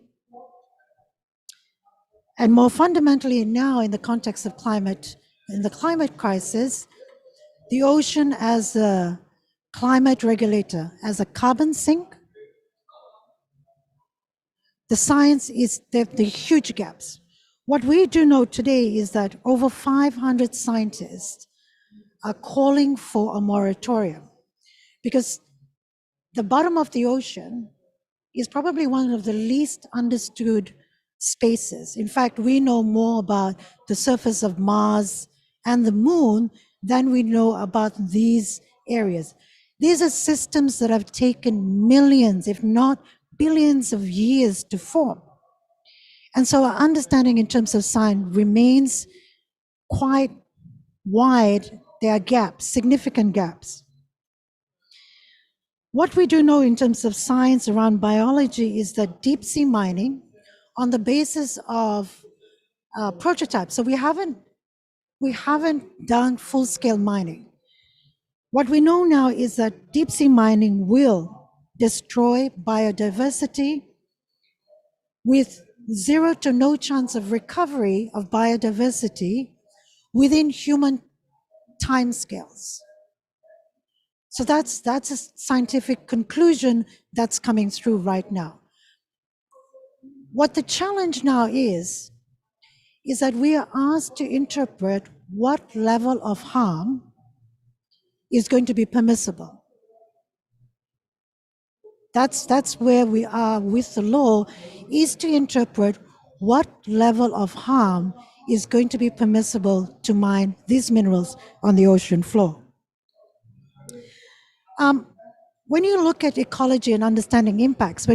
S9: and more fundamentally now in the context of climate, in the climate crisis, the ocean as a climate regulator, as a carbon sink. The science is the huge gaps. What we do know today is that over 500 scientists are calling for a moratorium because the bottom of the ocean is probably one of the least understood spaces. In fact, we know more about the surface of Mars and the moon than we know about these areas. These are systems that have taken millions, if not billions of years to form. And so our understanding in terms of science remains quite wide. There are gaps, significant gaps. What we do know in terms of science around biology is that deep sea mining, on the basis of prototypes, so we haven't done full-scale mining. What we know now is that deep sea mining will destroy biodiversity with zero to no chance of recovery of biodiversity within human timescales. So that's a scientific conclusion that's coming through right now. What the challenge now is that we are asked to interpret what level of harm is going to be permissible. That's where we are with the law, is to interpret what level of harm is going to be permissible to mine these minerals on the ocean floor. When you look at ecology and understanding impacts,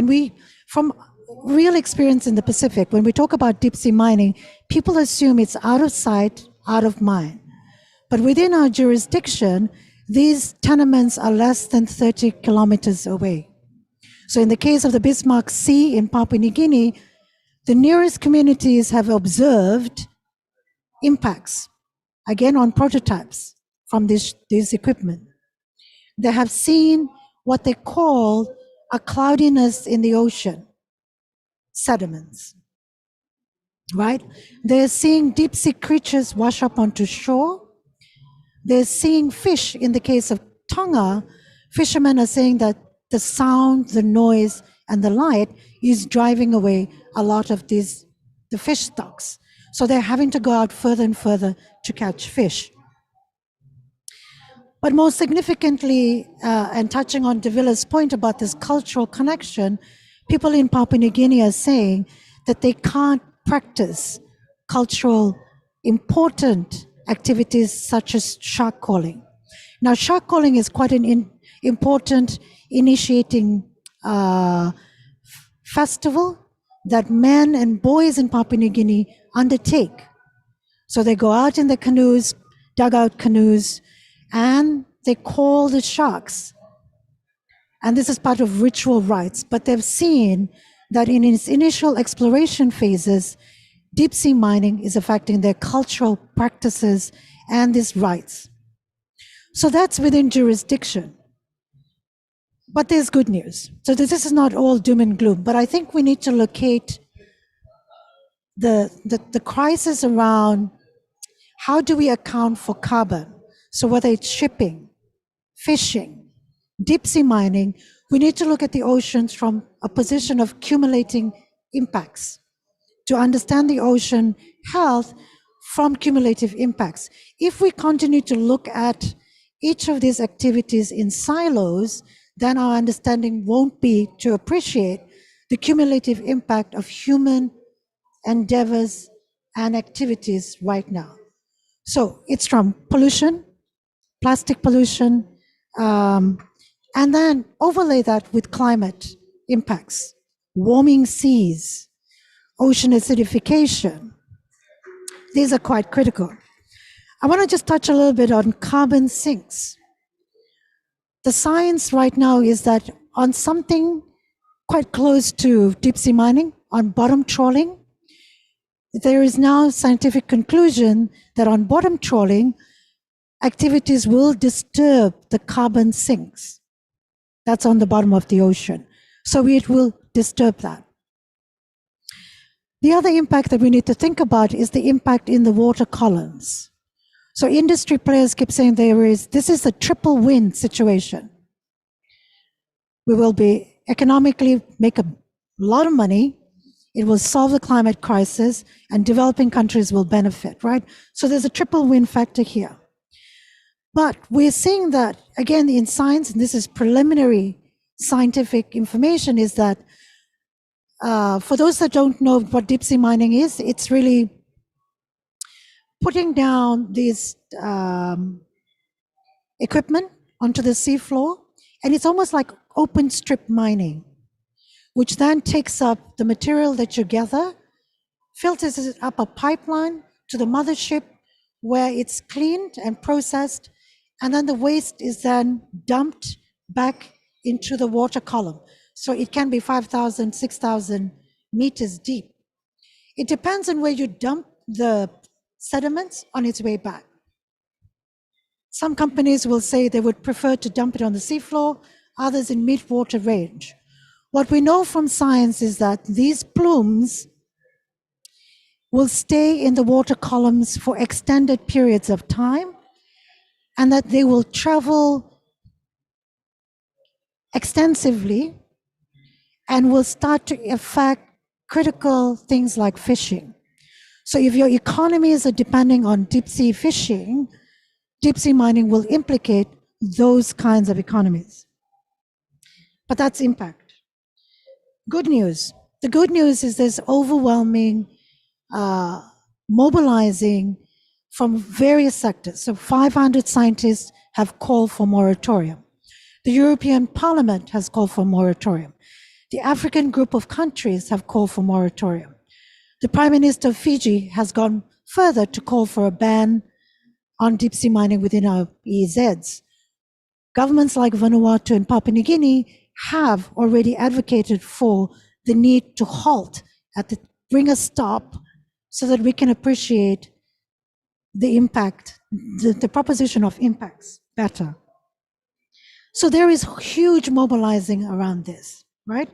S9: from real experience in the Pacific, when we talk about deep sea mining, people assume it's out of sight, out of mind. But within our jurisdiction, these tenements are less than 30 kilometers away. So in the case of the Bismarck Sea in Papua New Guinea, the nearest communities have observed impacts, again on prototypes from this equipment. They have seen what they call a cloudiness in the ocean, sediments, right? They're seeing deep sea creatures wash up onto shore. They're seeing fish. In the case of Tonga, fishermen are saying that the sound, the noise, and the light is driving away a lot of the fish stocks. So they're having to go out further and further to catch fish. But more significantly, and touching on Davila's point about this cultural connection, people in Papua New Guinea are saying that they can't practice cultural important activities such as shark calling. Now, shark calling is quite an important initiating festival that men and boys in Papua New Guinea undertake. So they go out in their canoes, dugout canoes, and they call the sharks. And this is part of ritual rites, but they've seen that in its initial exploration phases, deep sea mining is affecting their cultural practices and these rites. So that's within jurisdiction. But there's good news. So this is not all doom and gloom, but I think we need to locate the crisis around how do we account for carbon? So whether it's shipping, fishing, deep sea mining, we need to look at the oceans from a position of accumulating impacts to understand the ocean health from cumulative impacts. If we continue to look at each of these activities in silos, then our understanding won't be to appreciate the cumulative impact of human endeavors and activities right now. So it's from pollution, plastic pollution, and then overlay that with climate impacts, warming seas, ocean acidification. These are quite critical. I want to just touch a little bit on carbon sinks. The science right now is that on something quite close to deep sea mining, on bottom trawling, there is now scientific conclusion that on bottom trawling, activities will disturb the carbon sinks. That's on the bottom of the ocean. So it will disturb that. The other impact that we need to think about is the impact in the water columns. So industry players keep saying this is a triple win situation. We will be economically make a lot of money, it will solve the climate crisis, and developing countries will benefit, right? So there's a triple win factor here. But we're seeing that, again, in science, and this is preliminary scientific information, is that for those that don't know what deep sea mining is, it's really putting down these equipment onto the seafloor, and it's almost like open strip mining, which then takes up the material that you gather, filters it up a pipeline to the mothership where it's cleaned and processed, and then the waste is then dumped back into the water column. So it can be 5,000, 6,000 meters deep. It depends on where you dump the sediments on its way back. Some companies will say they would prefer to dump it on the seafloor, others in mid-water range. What we know from science is that these plumes will stay in the water columns for extended periods of time, and that they will travel extensively and will start to affect critical things like fishing. So if your economies are depending on deep sea fishing, deep sea mining will implicate those kinds of economies. But that's impact. Good news. The good news is there's overwhelming mobilizing from various sectors. So 500 scientists have called for moratorium. The European Parliament has called for moratorium. The African group of countries have called for moratorium. The Prime Minister of Fiji has gone further to call for a ban on deep sea mining within our EEZs. Governments like Vanuatu and Papua New Guinea have already advocated for the need to halt, bring a stop, so that we can appreciate the impact, the proposition of impacts better. So there is huge mobilizing around this, right?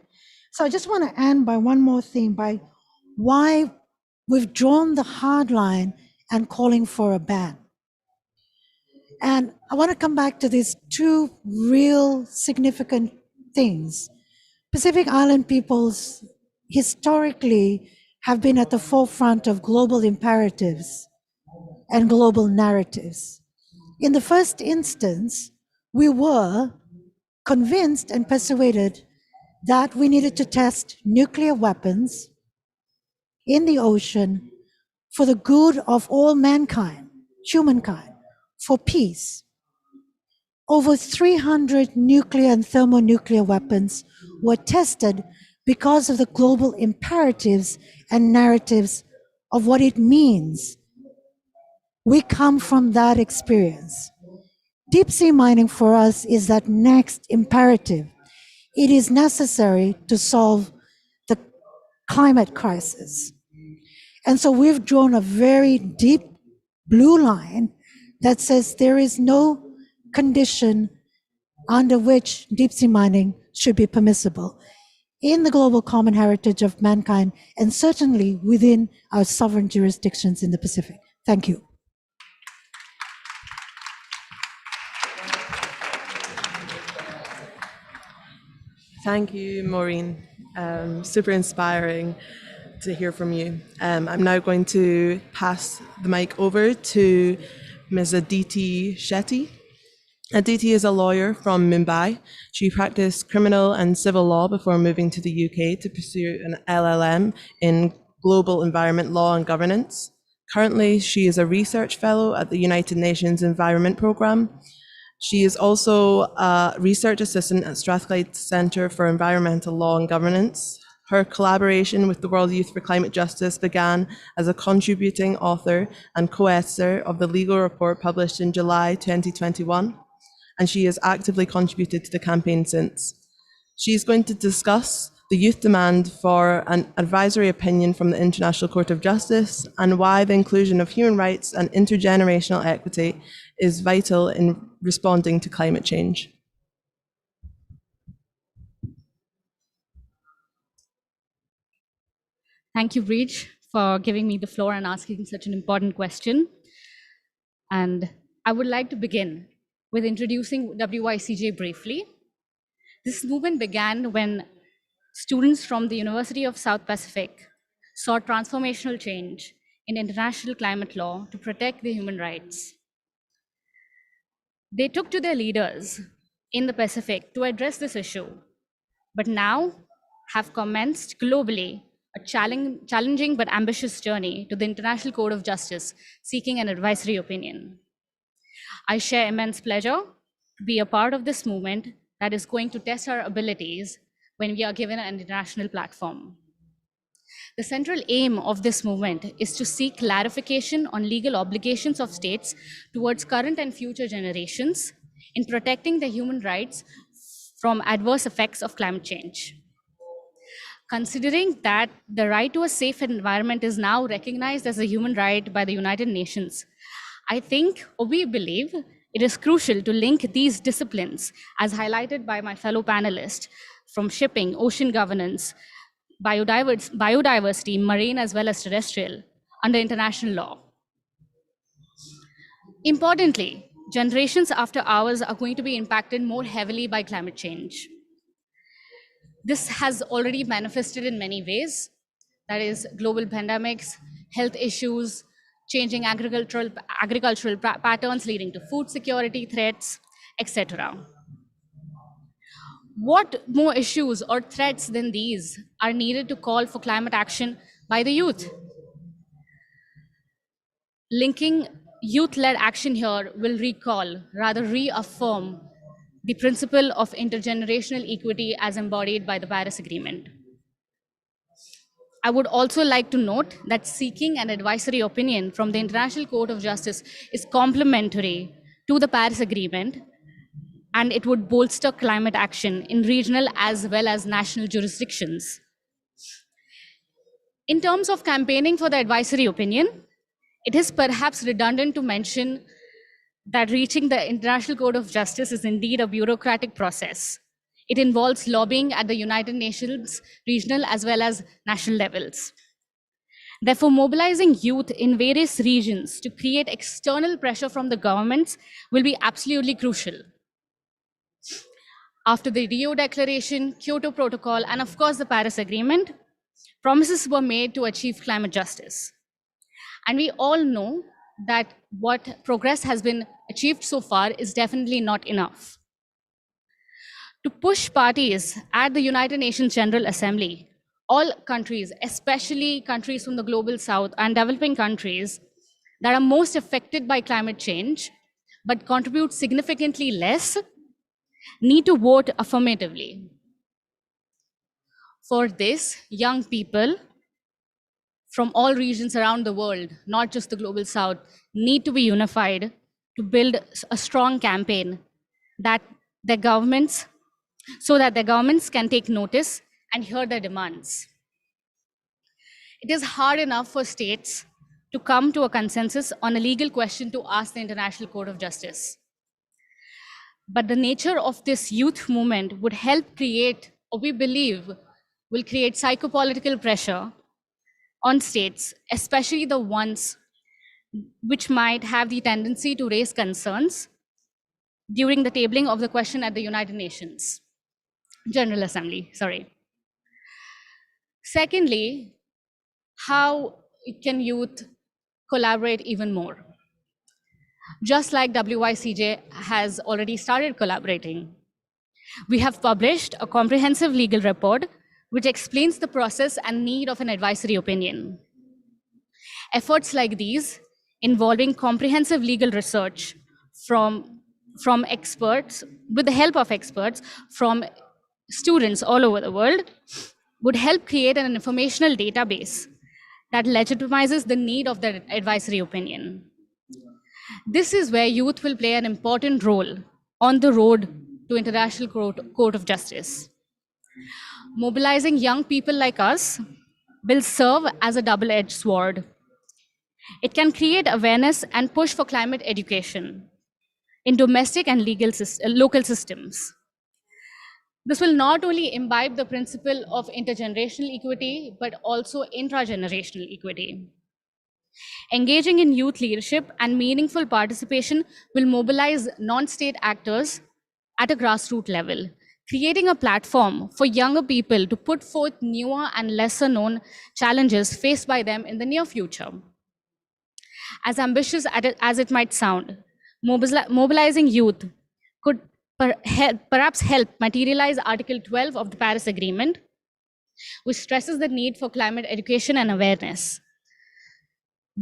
S9: So I just want to end by one more thing, by why we've drawn the hard line and calling for a ban. And I want to come back to these two real significant things. Pacific Island peoples historically have been at the forefront of global imperatives and global narratives. In the first instance, we were convinced and persuaded that we needed to test nuclear weapons in the ocean for the good of all mankind, humankind, for peace. Over 300 nuclear and thermonuclear weapons were tested because of the global imperatives and narratives of what it means. We come from that experience. Deep sea mining for us is that next imperative. It is necessary to solve the climate crisis. And so we've drawn a very deep blue line that says there is no condition under which deep sea mining should be permissible in the global common heritage of mankind, and certainly within our sovereign jurisdictions in the Pacific. Thank you.
S1: Thank you, Maureen. Super inspiring to hear from you. I'm now going to pass the mic over to Ms. Aditi Shetty. Aditi is a lawyer from Mumbai. She practiced criminal and civil law before moving to the UK to pursue an LLM in global environment law and governance. Currently, she is a research fellow at the United Nations Environment Programme. She is also a research assistant at Strathclyde Centre for Environmental Law and Governance. Her collaboration with the World Youth for Climate Justice began as a contributing author and co-editor of the legal report published in July 2021, and she has actively contributed to the campaign since. She's going to discuss the youth demand for an advisory opinion from the International Court of Justice and why the inclusion of human rights and intergenerational equity is vital in responding to climate change.
S10: Thank you, Breach, for giving me the floor and asking such an important question. And I would like to begin with introducing WYCJ briefly. This movement began when students from the University of South Pacific saw transformational change in international climate law to protect their human rights. They took to their leaders in the Pacific to address this issue, but now have commenced globally a challenging but ambitious journey to the International Court of Justice, seeking an advisory opinion. I share immense pleasure to be a part of this movement that is going to test our abilities when we are given an international platform. The central aim of this movement is to seek clarification on legal obligations of states towards current and future generations in protecting the human rights from adverse effects of climate change. Considering that the right to a safe environment is now recognized as a human right by the United Nations, I think, or we believe, it is crucial to link these disciplines, as highlighted by my fellow panelists, from shipping, ocean governance, biodiversity, marine as well as terrestrial, under international law. Importantly, generations after ours are going to be impacted more heavily by climate change. This has already manifested in many ways, that is global pandemics, health issues, changing agricultural patterns leading to food security threats, etc. What more issues or threats than these are needed to call for climate action by the youth? Linking youth-led action here will reaffirm the principle of intergenerational equity as embodied by the Paris Agreement. I would also like to note that seeking an advisory opinion from the International Court of Justice is complementary to the Paris Agreement, and it would bolster climate action in regional as well as national jurisdictions. In terms of campaigning for the advisory opinion, it is perhaps redundant to mention that reaching the International Court of Justice is indeed a bureaucratic process. It involves lobbying at the United Nations regional as well as national levels. Therefore, mobilizing youth in various regions to create external pressure from the governments will be absolutely crucial. After the Rio Declaration, Kyoto Protocol, and of course the Paris Agreement, promises were made to achieve climate justice. And we all know that what progress has been achieved so far is definitely not enough. To push parties at the United Nations General Assembly, all countries, especially countries from the global south and developing countries that are most affected by climate change, but contribute significantly less, need to vote affirmatively. For this, young people from all regions around the world, not just the global south, need to be unified to build a strong campaign that their governments, so that their governments can take notice and hear their demands. It is hard enough for states to come to a consensus on a legal question to ask the International Court of Justice. But the nature of this youth movement would help create, or we believe, will create psychopolitical pressure on states, especially the ones which might have the tendency to raise concerns during the tabling of the question at the United Nations General Assembly. Secondly, how can youth collaborate even more? Just like WYCJ has already started collaborating, we have published a comprehensive legal report which explains the process and need of an advisory opinion. Efforts like these, involving comprehensive legal research from experts, with the help of experts from students all over the world, would help create an informational database that legitimizes the need of the advisory opinion. This is where youth will play an important role on the road to International Court of Justice. Mobilizing young people like us will serve as a double-edged sword. It can create awareness and push for climate education in domestic and local systems. This will not only imbibe the principle of intergenerational equity, but also intragenerational equity. Engaging in youth leadership and meaningful participation will mobilize non-state actors at a grassroots level, creating a platform for younger people to put forth newer and lesser known challenges faced by them in the near future. As ambitious as it might sound, mobilizing youth could perhaps help materialize Article 12 of the Paris Agreement, which stresses the need for climate education and awareness.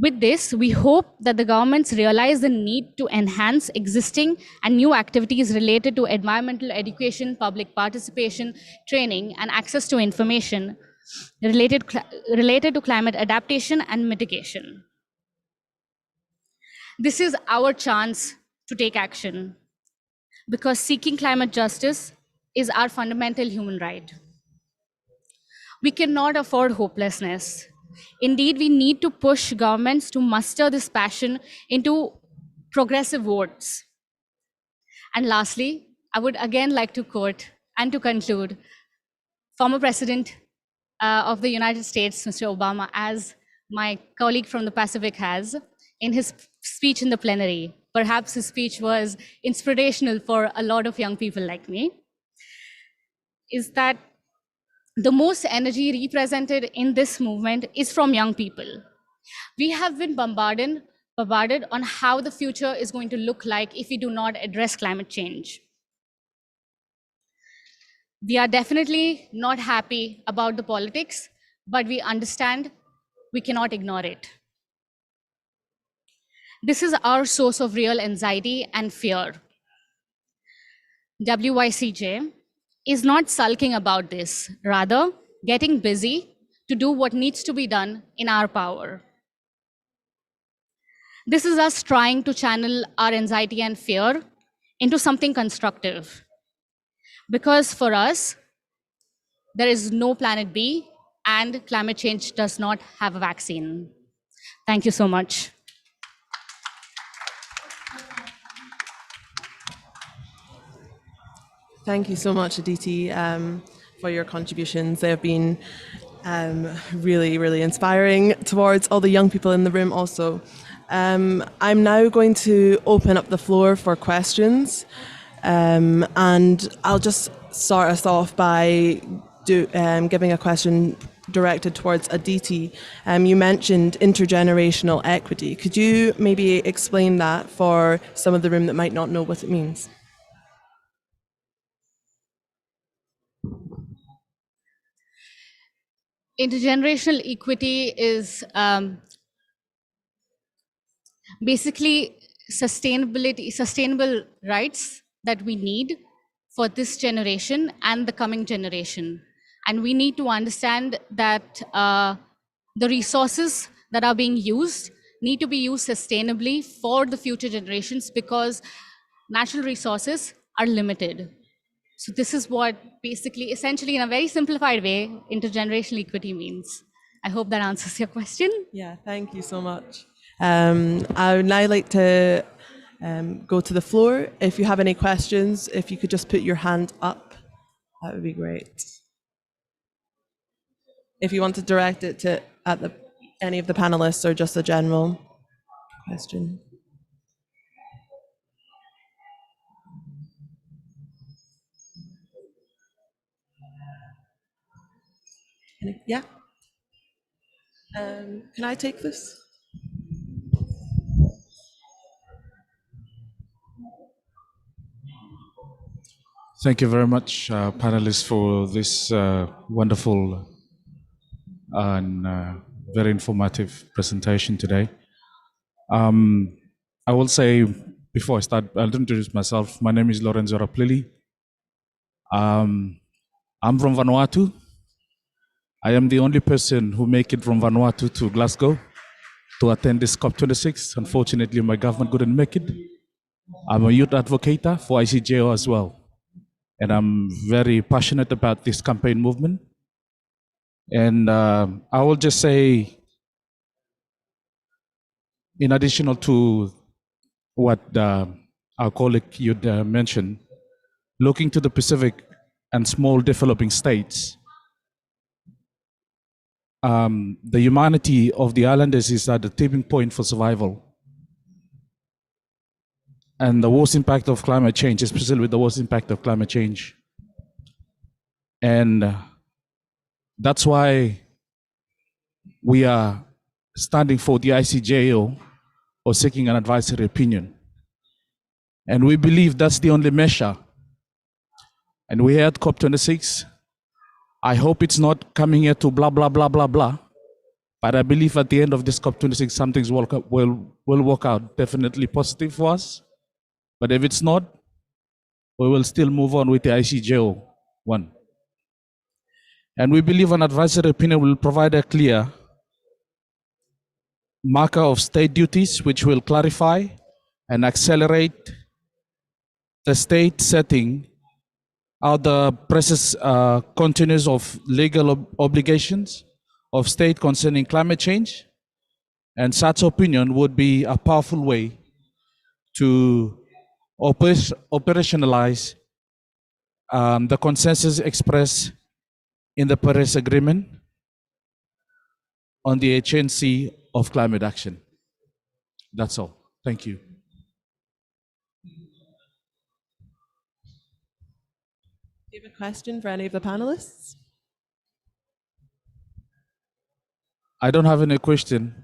S10: With this, we hope that the governments realize the need to enhance existing and new activities related to environmental education, public participation, training, and access to information related to climate adaptation and mitigation. This is our chance to take action, because seeking climate justice is our fundamental human right. We cannot afford hopelessness. Indeed, we need to push governments to muster this passion into progressive votes. And lastly, I would again like to quote and to conclude former President of the United States, Mr. Obama, as my colleague from the Pacific has, in his speech in the plenary. Perhaps his speech was inspirational for a lot of young people like me, is that the most energy represented in this movement is from young people. We have been bombarded on how the future is going to look like if we do not address climate change. We are definitely not happy about the politics, but we understand we cannot ignore it. This is our source of real anxiety and fear. WYCJ is not sulking about this, rather getting busy to do what needs to be done in our power. This is us trying to channel our anxiety and fear into something constructive. Because for us, there is no planet B, and climate change does not have a vaccine. Thank you so much.
S1: Thank you so much, Aditi, for your contributions. They have been really, really inspiring towards all the young people in the room also. I'm now going to open up the floor for questions, and I'll just start us off by giving a question directed towards Aditi. You mentioned intergenerational equity. Could you maybe explain that for some of the room that might not know what it means?
S10: Intergenerational equity is basically sustainable rights that we need for this generation and the coming generation. And we need to understand that the resources that are being used need to be used sustainably for the future generations because natural resources are limited. So this is what basically, essentially in a very simplified way, intergenerational equity means. I hope that answers your question.
S1: Yeah, thank you so much. I would now like to go to the floor. If you have any questions, if you could just put your hand up, that would be great. If you want to direct it to any of the panelists or just a general question. Yeah. Can I take this?
S11: Thank you very much, panelists, for this wonderful and very informative presentation today. I will say, before I start, I'll introduce myself. My name is Lorenzo Raplili. I'm from Vanuatu. I am the only person who make it from Vanuatu to Glasgow to attend this COP26. Unfortunately, my government couldn't make it. I'm a youth advocate for ICJO as well. And I'm very passionate about this campaign movement. And I will just say, in addition to what our colleague you mentioned, looking to the Pacific and small developing states, the humanity of the islanders is at the tipping point for survival. And the worst impact of climate change, especially with the worst impact of climate change. And that's why we are standing for the ICJO or seeking an advisory opinion. And we believe that's the only measure. And we had COP26. I hope it's not coming here to blah, blah, blah, blah, blah. But I believe at the end of this COP26, something will work out, definitely positive for us. But if it's not, we will still move on with the ICJO one. And we believe an advisory opinion will provide a clear marker of state duties, which will clarify and accelerate the state setting out the process continues of legal obligations of state concerning climate change. And such opinion would be a powerful way to operationalize the consensus expressed in the Paris Agreement on the agency of climate action. That's all. Thank you.
S1: Do you have a question for any of the panelists?
S11: I don't have any question,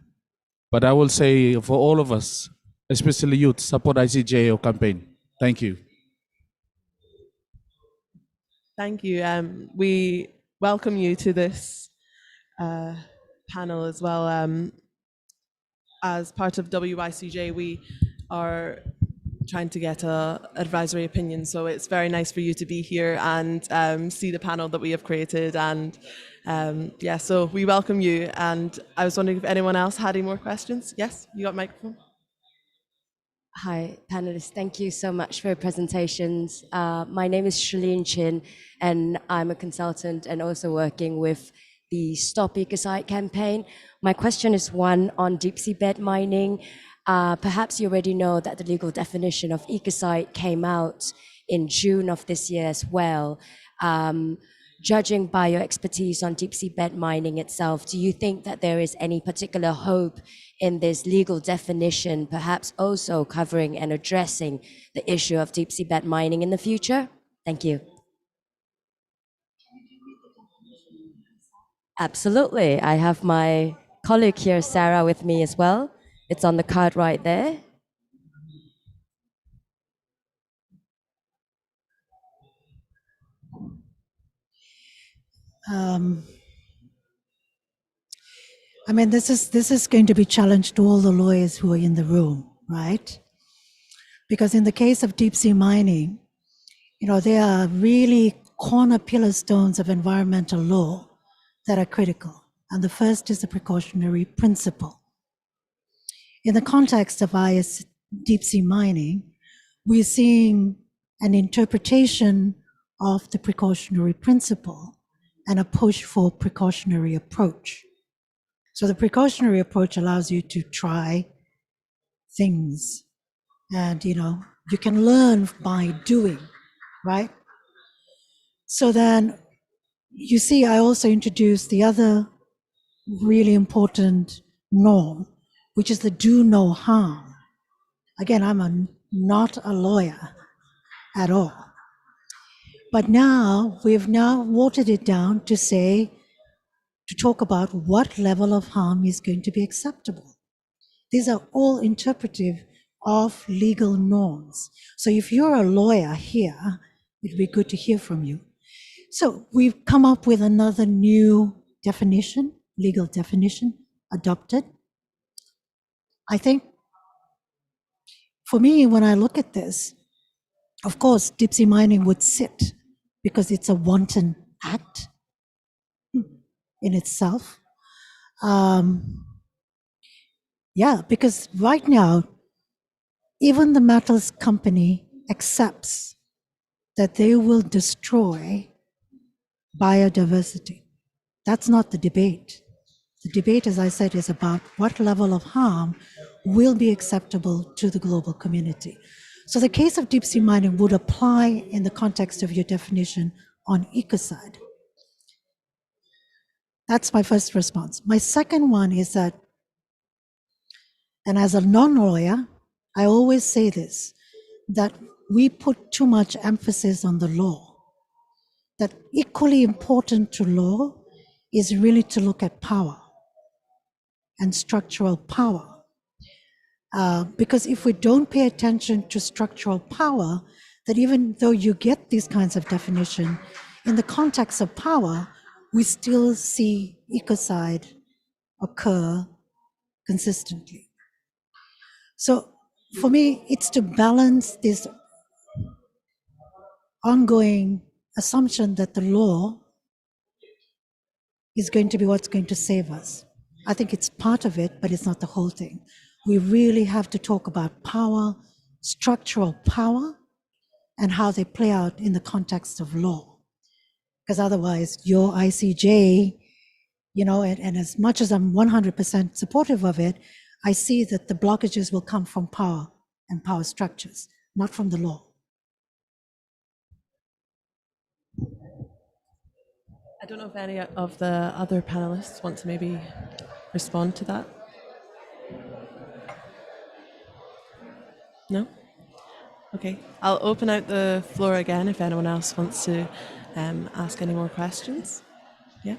S11: but I will say for all of us, especially youth, support ICJO campaign. Thank you.
S1: Thank you. We welcome you to this panel as well. As part of WICJ, we are trying to get an advisory opinion, so it's very nice for you to be here and see the panel that we have created. And yeah, so we welcome you. And I was wondering if anyone else had any more questions. Yes, you got a microphone.
S12: Hi, panelists. Thank you so much for your presentations. My name is Shalene Chin, and I'm a consultant and also working with the Stop Ecocide campaign. My question is one on deep sea bed mining. Perhaps you already know that the legal definition of ecocide came out in June of this year as well. Judging by your expertise on deep sea bed mining itself, do you think that there is any particular hope in this legal definition, perhaps also covering and addressing the issue of deep sea bed mining in the future? Thank you. Absolutely. I have my colleague here, Sarah, with me as well. It's on the card right there.
S9: I mean, this is going to be challenged to all the lawyers who are in the room, right? Because in the case of deep sea mining, you know, there are really corner pillar stones of environmental law that are critical. And the first is the precautionary principle. In the context of deep sea mining, we're seeing an interpretation of the precautionary principle and a push for precautionary approach. So the precautionary approach allows you to try things, and you can learn by doing, right? So then you see, I also introduced the other really important norm, which is the do no harm. Again, I'm not a lawyer at all. But we've now watered it down to talk about what level of harm is going to be acceptable. These are all interpretive of legal norms. So if you're a lawyer here, it'd be good to hear from you. So we've come up with another new definition, legal definition, adopted. I think for me, when I look at this, of course, deep sea mining would sit because it's a wanton act in itself. Because right now, even the metals company accepts that they will destroy biodiversity. That's not the debate. The debate, as I said, is about what level of harm will be acceptable to the global community. So the case of deep sea mining would apply in the context of your definition on ecocide. That's my first response. My second one is that, and as a non-lawyer, I always say this, that we put too much emphasis on the law. That equally important to law is really to look at power and structural power. Because if we don't pay attention to structural power, that even though you get these kinds of definition, in the context of power, we still see ecocide occur consistently. So for me, it's to balance this ongoing assumption that the law is going to be what's going to save us. I think it's part of it, but it's not the whole thing. We really have to talk about power, structural power, and how they play out in the context of law. Because otherwise, your ICJ, and as much as I'm 100% supportive of it, I see that the blockages will come from power and power structures, not from the law.
S1: I don't know if any of the other panelists want to maybe respond to that. No? Okay, I'll open out the floor again if anyone else wants to ask any more questions. Yeah.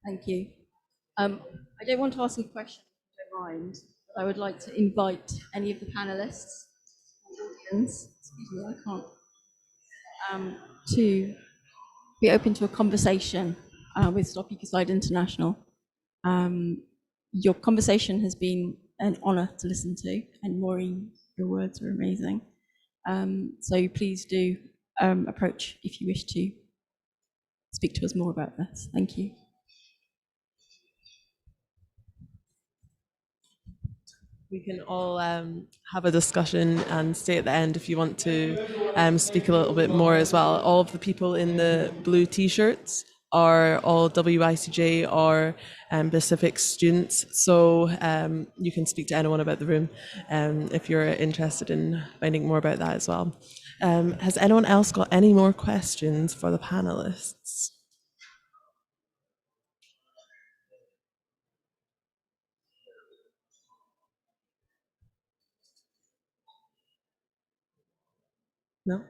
S13: Thank you. I don't want to ask a question, if you don't mind, but I would like to invite any of the panelists, audience, excuse me, I can't, to be open to a conversation with Stop Ecocide International. Your conversation has been an honor to listen to, and Maureen, your words were amazing. So please do approach if you wish to speak to us more about this. Thank you.
S1: We can all have a discussion and stay at the end if you want to speak a little bit more as well. All of the people in the blue t-shirts are all WICJ or Pacific students, so you can speak to anyone about the room if you're interested in finding more about that as well. Has anyone else got any more questions for the panelists? No?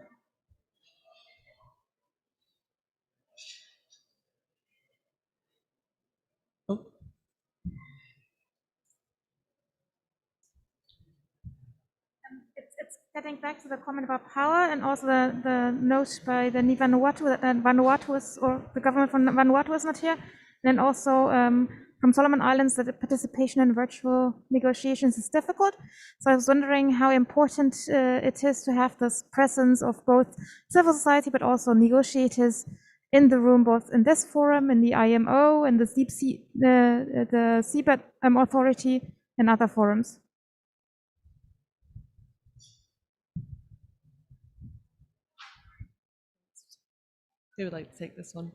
S1: Oh.
S14: It's getting back to the comment about power and also the note by the Vanuatu, Vanuatu's, or the government from Vanuatu is not here. And then also from Solomon Islands that the participation in virtual negotiations is difficult. So I was wondering how important it is to have this presence of both civil society but also negotiators in the room, both in this forum, in the IMO, and the Deep Sea, the Seabed Authority, and other forums.
S1: Who would like to take this one?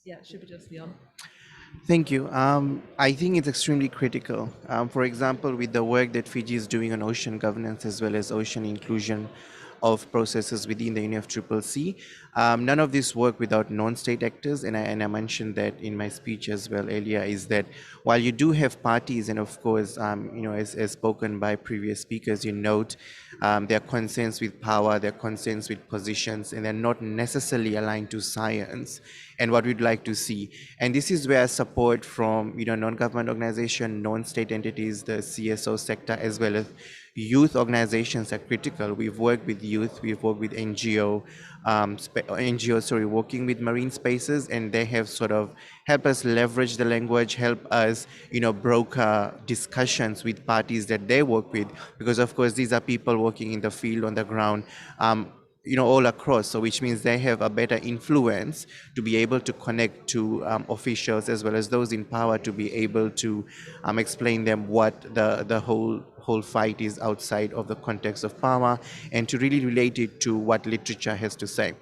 S1: Yeah, it should be just Leon.
S8: Thank you. I think it's extremely critical. For example, with the work that Fiji is doing on ocean governance as well as ocean inclusion of processes within the UNFCCC, none of this work without non-state actors, and I mentioned that in my speech as well earlier, is that while you do have parties, and of course, as spoken by previous speakers, you note their concerns with power, their concerns with positions, and they're not necessarily aligned to science and what we'd like to see. And this is where support from non-government organization, non-state entities, the CSO sector, as well as youth organizations are critical. We've worked with youth, we've worked with NGOs working with marine spaces, and they have sort of helped us leverage the language, help us, broker discussions with parties that they work with, because of course these are people working in the field on the ground, all across, so which means they have a better influence to be able to connect to officials as well as those in power to be able to explain them what the whole fight is outside of the context of power, and to really relate it to what literature has to say.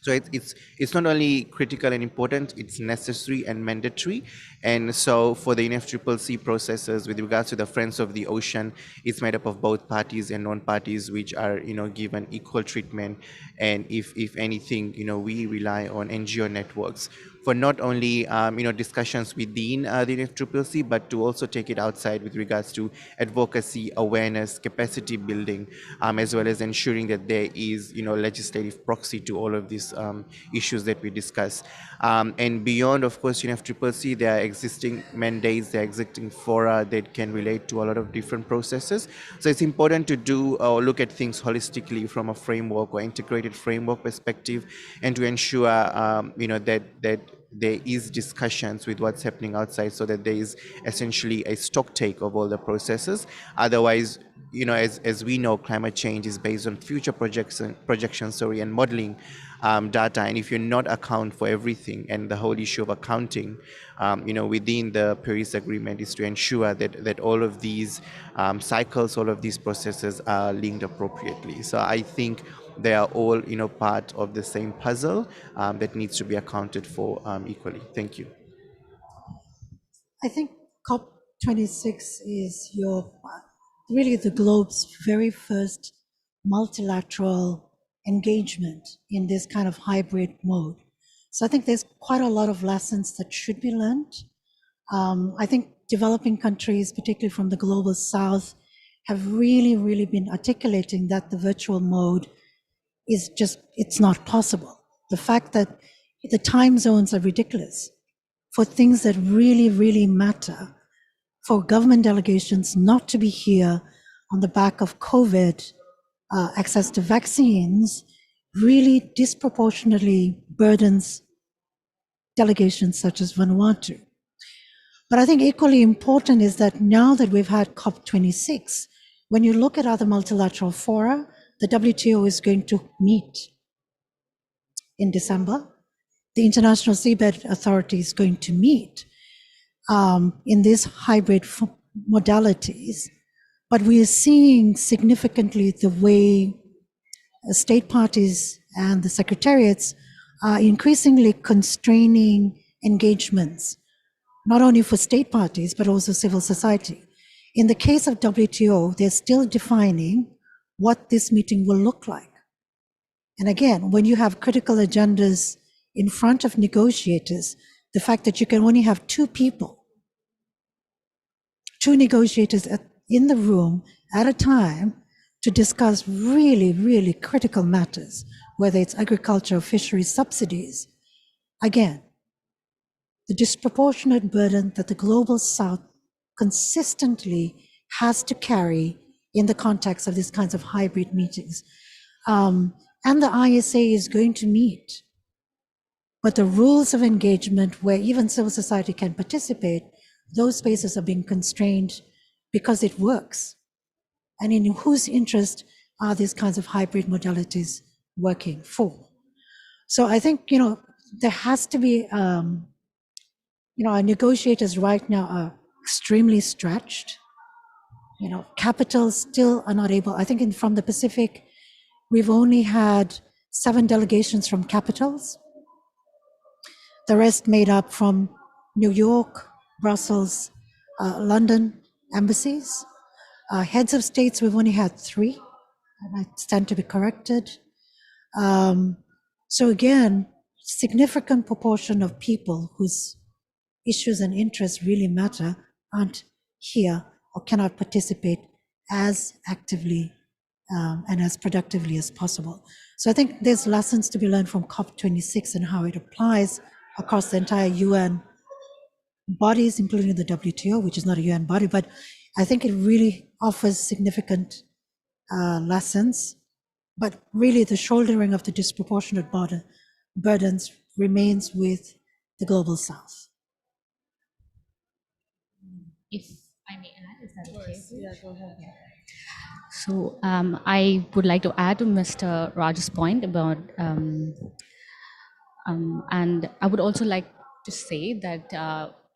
S8: So it's not only critical and important, it's necessary and mandatory. And so for the UNFCCC processes with regards to the Friends of the Ocean, it's made up of both parties and non-parties, which are given equal treatment. And if anything, we rely on NGO networks for not only discussions within the UNFCCC, but to also take it outside with regards to advocacy, awareness, capacity building, as well as ensuring that there is legislative proxy to all of these issues that we discuss. And beyond, of course, UNFCCC, there are existing mandates, there are existing fora that can relate to a lot of different processes. So it's important to do or look at things holistically from a framework or integrated framework perspective, and to ensure that there is discussions with what's happening outside, so that there is essentially a stock take of all the processes. Otherwise, as we know, climate change is based on future projections, and modeling data. And if you're not account for everything, and the whole issue of accounting, within the Paris Agreement is to ensure that all of these cycles, all of these processes are linked appropriately. So I think they are all, part of the same puzzle that needs to be accounted for equally. Thank you.
S9: I think COP26 is really the globe's very first multilateral engagement in this kind of hybrid mode. So I think there's quite a lot of lessons that should be learned. I think developing countries, particularly from the global south, have really been articulating that the virtual mode is it's not possible. The fact that the time zones are ridiculous for things that really matter, for government delegations not to be here on the back of COVID, access to vaccines, really disproportionately burdens delegations such as Vanuatu. But I think equally important is that now that we've had COP26, when you look at other multilateral fora, the WTO is going to meet in December. The International Seabed Authority is going to meet in these hybrid modalities. But we are seeing significantly the way state parties and the secretariats are increasingly constraining engagements, not only for state parties, but also civil society. In the case of WTO, they're still defining what this meeting will look like. And again, when you have critical agendas in front of negotiators, the fact that you can only have two negotiators in the room at a time to discuss really critical matters, whether it's agriculture or fisheries subsidies. Again, the disproportionate burden that the global south consistently has to carry in the context of these kinds of hybrid meetings. And the ISA is going to meet, but the rules of engagement where even civil society can participate, those spaces are being constrained because it works. And in whose interest are these kinds of hybrid modalities working for? So I think, there has to be, our negotiators right now are extremely stretched. Capitals still are not able. I think from the Pacific, we've only had 7 delegations from capitals. The rest made up from New York, Brussels, London embassies. Heads of states, we've only had 3, and I stand to be corrected. So again, significant proportion of people whose issues and interests really matter aren't here or cannot participate as actively and as productively as possible. So I think there's lessons to be learned from Cop26 and how it applies across the entire UN bodies, including the WTO, which is not a UN body, but I think it really offers significant lessons. But really the shouldering of the disproportionate burdens remains with the global South.
S10: If I may add, is that okay?
S1: Yeah, go ahead.
S10: So I would like to add to Mr. Raj's point about, and I would also like to say that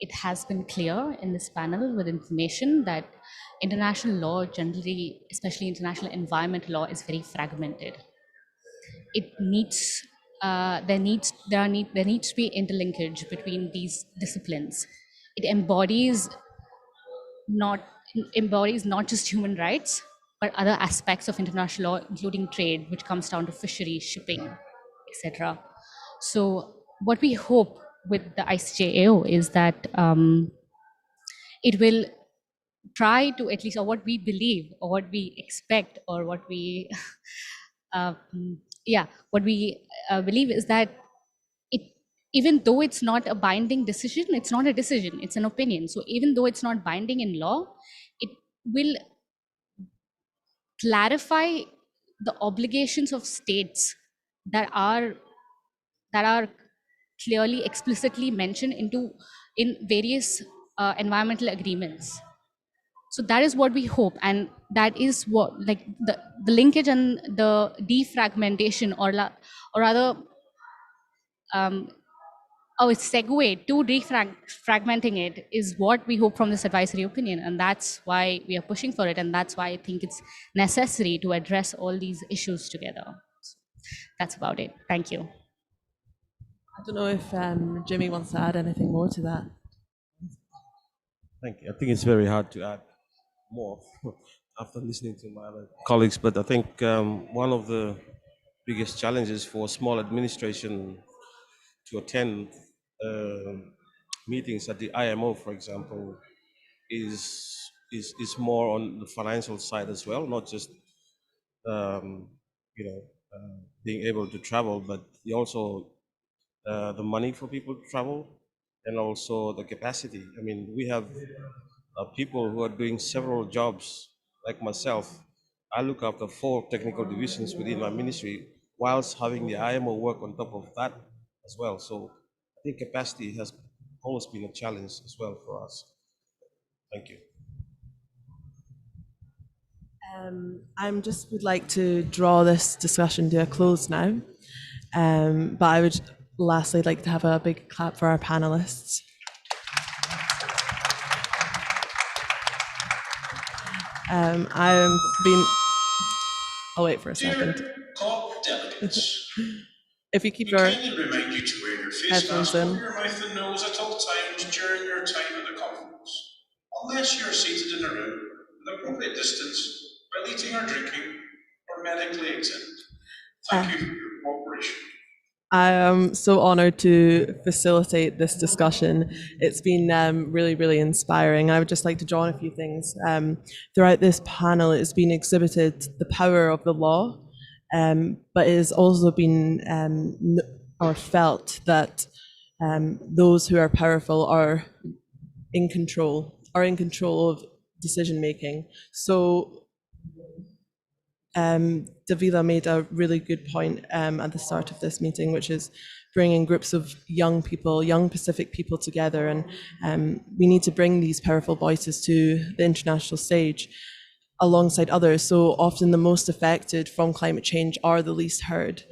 S10: it has been clear in this panel with information that international law generally, especially international environment law, is very fragmented. It needs there needs to be interlinkage between these disciplines. It embodies not just human rights, but other aspects of international law, including trade, which comes down to fisheries, shipping, etc. So what we hope with the ICJAO is that it will try to, at least, or what we believe, or what we expect, or what we, what we believe is that even though it's not a binding decision, it's not a decision, it's an opinion. So even though it's not binding in law, it will clarify the obligations of states that are clearly explicitly mentioned in various environmental agreements. So that is what we hope, and that is what, like, the linkage and the defragmentation, or rather its segue to defragmenting it is what we hope from this advisory opinion, and that's why we are pushing for it, and that's why I think it's necessary to address all these issues together. So that's about it. Thank you.
S1: I don't know if Jimmy wants to add anything more to that.
S7: Thank you. I think it's very hard to add more after listening to my other colleagues, but I think one of the biggest challenges for small administration to attend meetings at the IMO, for example, is more on the financial side as well, not just being able to travel, but also the money for people to travel, and also the capacity. I mean, we have people who are doing several jobs, like myself. I look after 4 technical divisions within my ministry, whilst having the IMO work on top of that as well. So I think capacity has always been a challenge as well for us. Thank you.
S1: I just would like to draw this discussion to a close now, but I would lastly like to have a big clap for our panelists. I've been. I'll wait for a second.
S15: Dear COP delegates,
S1: if you keep
S15: we
S1: your
S15: kindly remind you to wear your face
S1: headphones
S15: mask over
S1: in.
S15: your mouth and nose at all times during your time at the conference, unless you are seated in a room with appropriate distance, while eating or drinking, or medically exempt. Thank you for your cooperation.
S1: I am so honoured to facilitate this discussion. It's been really, really inspiring. I would just like to draw on a few things. Throughout this panel, it's been exhibited the power of the law, but it has also been or felt that those who are powerful are in control of decision making. So Davila made a really good point at the start of this meeting, which is bringing groups of young people, young Pacific people together, and we need to bring these powerful voices to the international stage alongside others. So often the most affected from climate change are the least heard.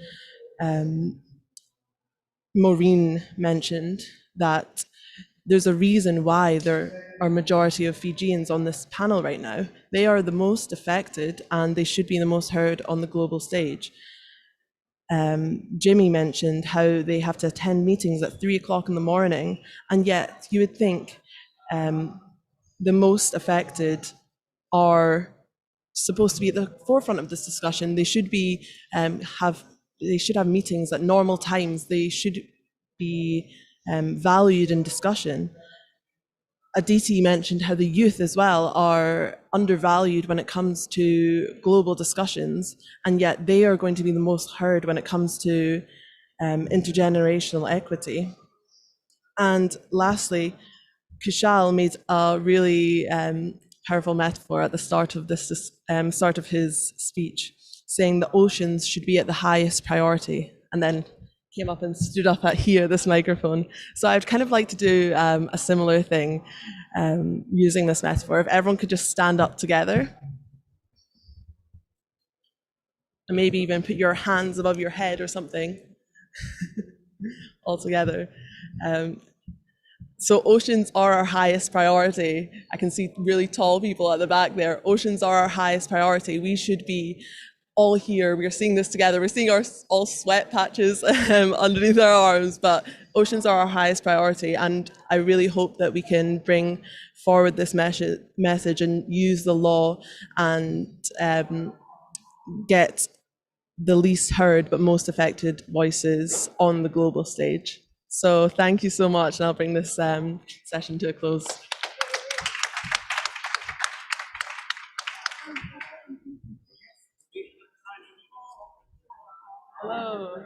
S1: Maureen mentioned that there's a reason why there are majority of Fijians on this panel right now. They are the most affected and they should be the most heard on the global stage. Jimmy mentioned how they have to attend meetings at 3 o'clock in the morning, and yet you would think the most affected are supposed to be at the forefront of this discussion. They should be they should have meetings at normal times. They should be valued in discussion. Aditi mentioned how the youth as well are undervalued when it comes to global discussions, and yet they are going to be the most heard when it comes to intergenerational equity. And lastly, Kushal made a really powerful metaphor at the start of start of his speech, saying the oceans should be at the highest priority, and then came up and stood up at this microphone. So I'd kind of like to do a similar thing using this metaphor. If everyone could just stand up together and maybe even put your hands above your head or something all together. So oceans are our highest priority. I can see really tall people at the back there. Oceans are our highest priority. We should be all here. We're seeing this together. We're seeing our all sweat patches underneath our arms, but oceans are our highest priority. And I really hope that we can bring forward this message and use the law and get the least heard but most affected voices on the global stage. So thank you so much, and I'll bring this session to a close. Hello.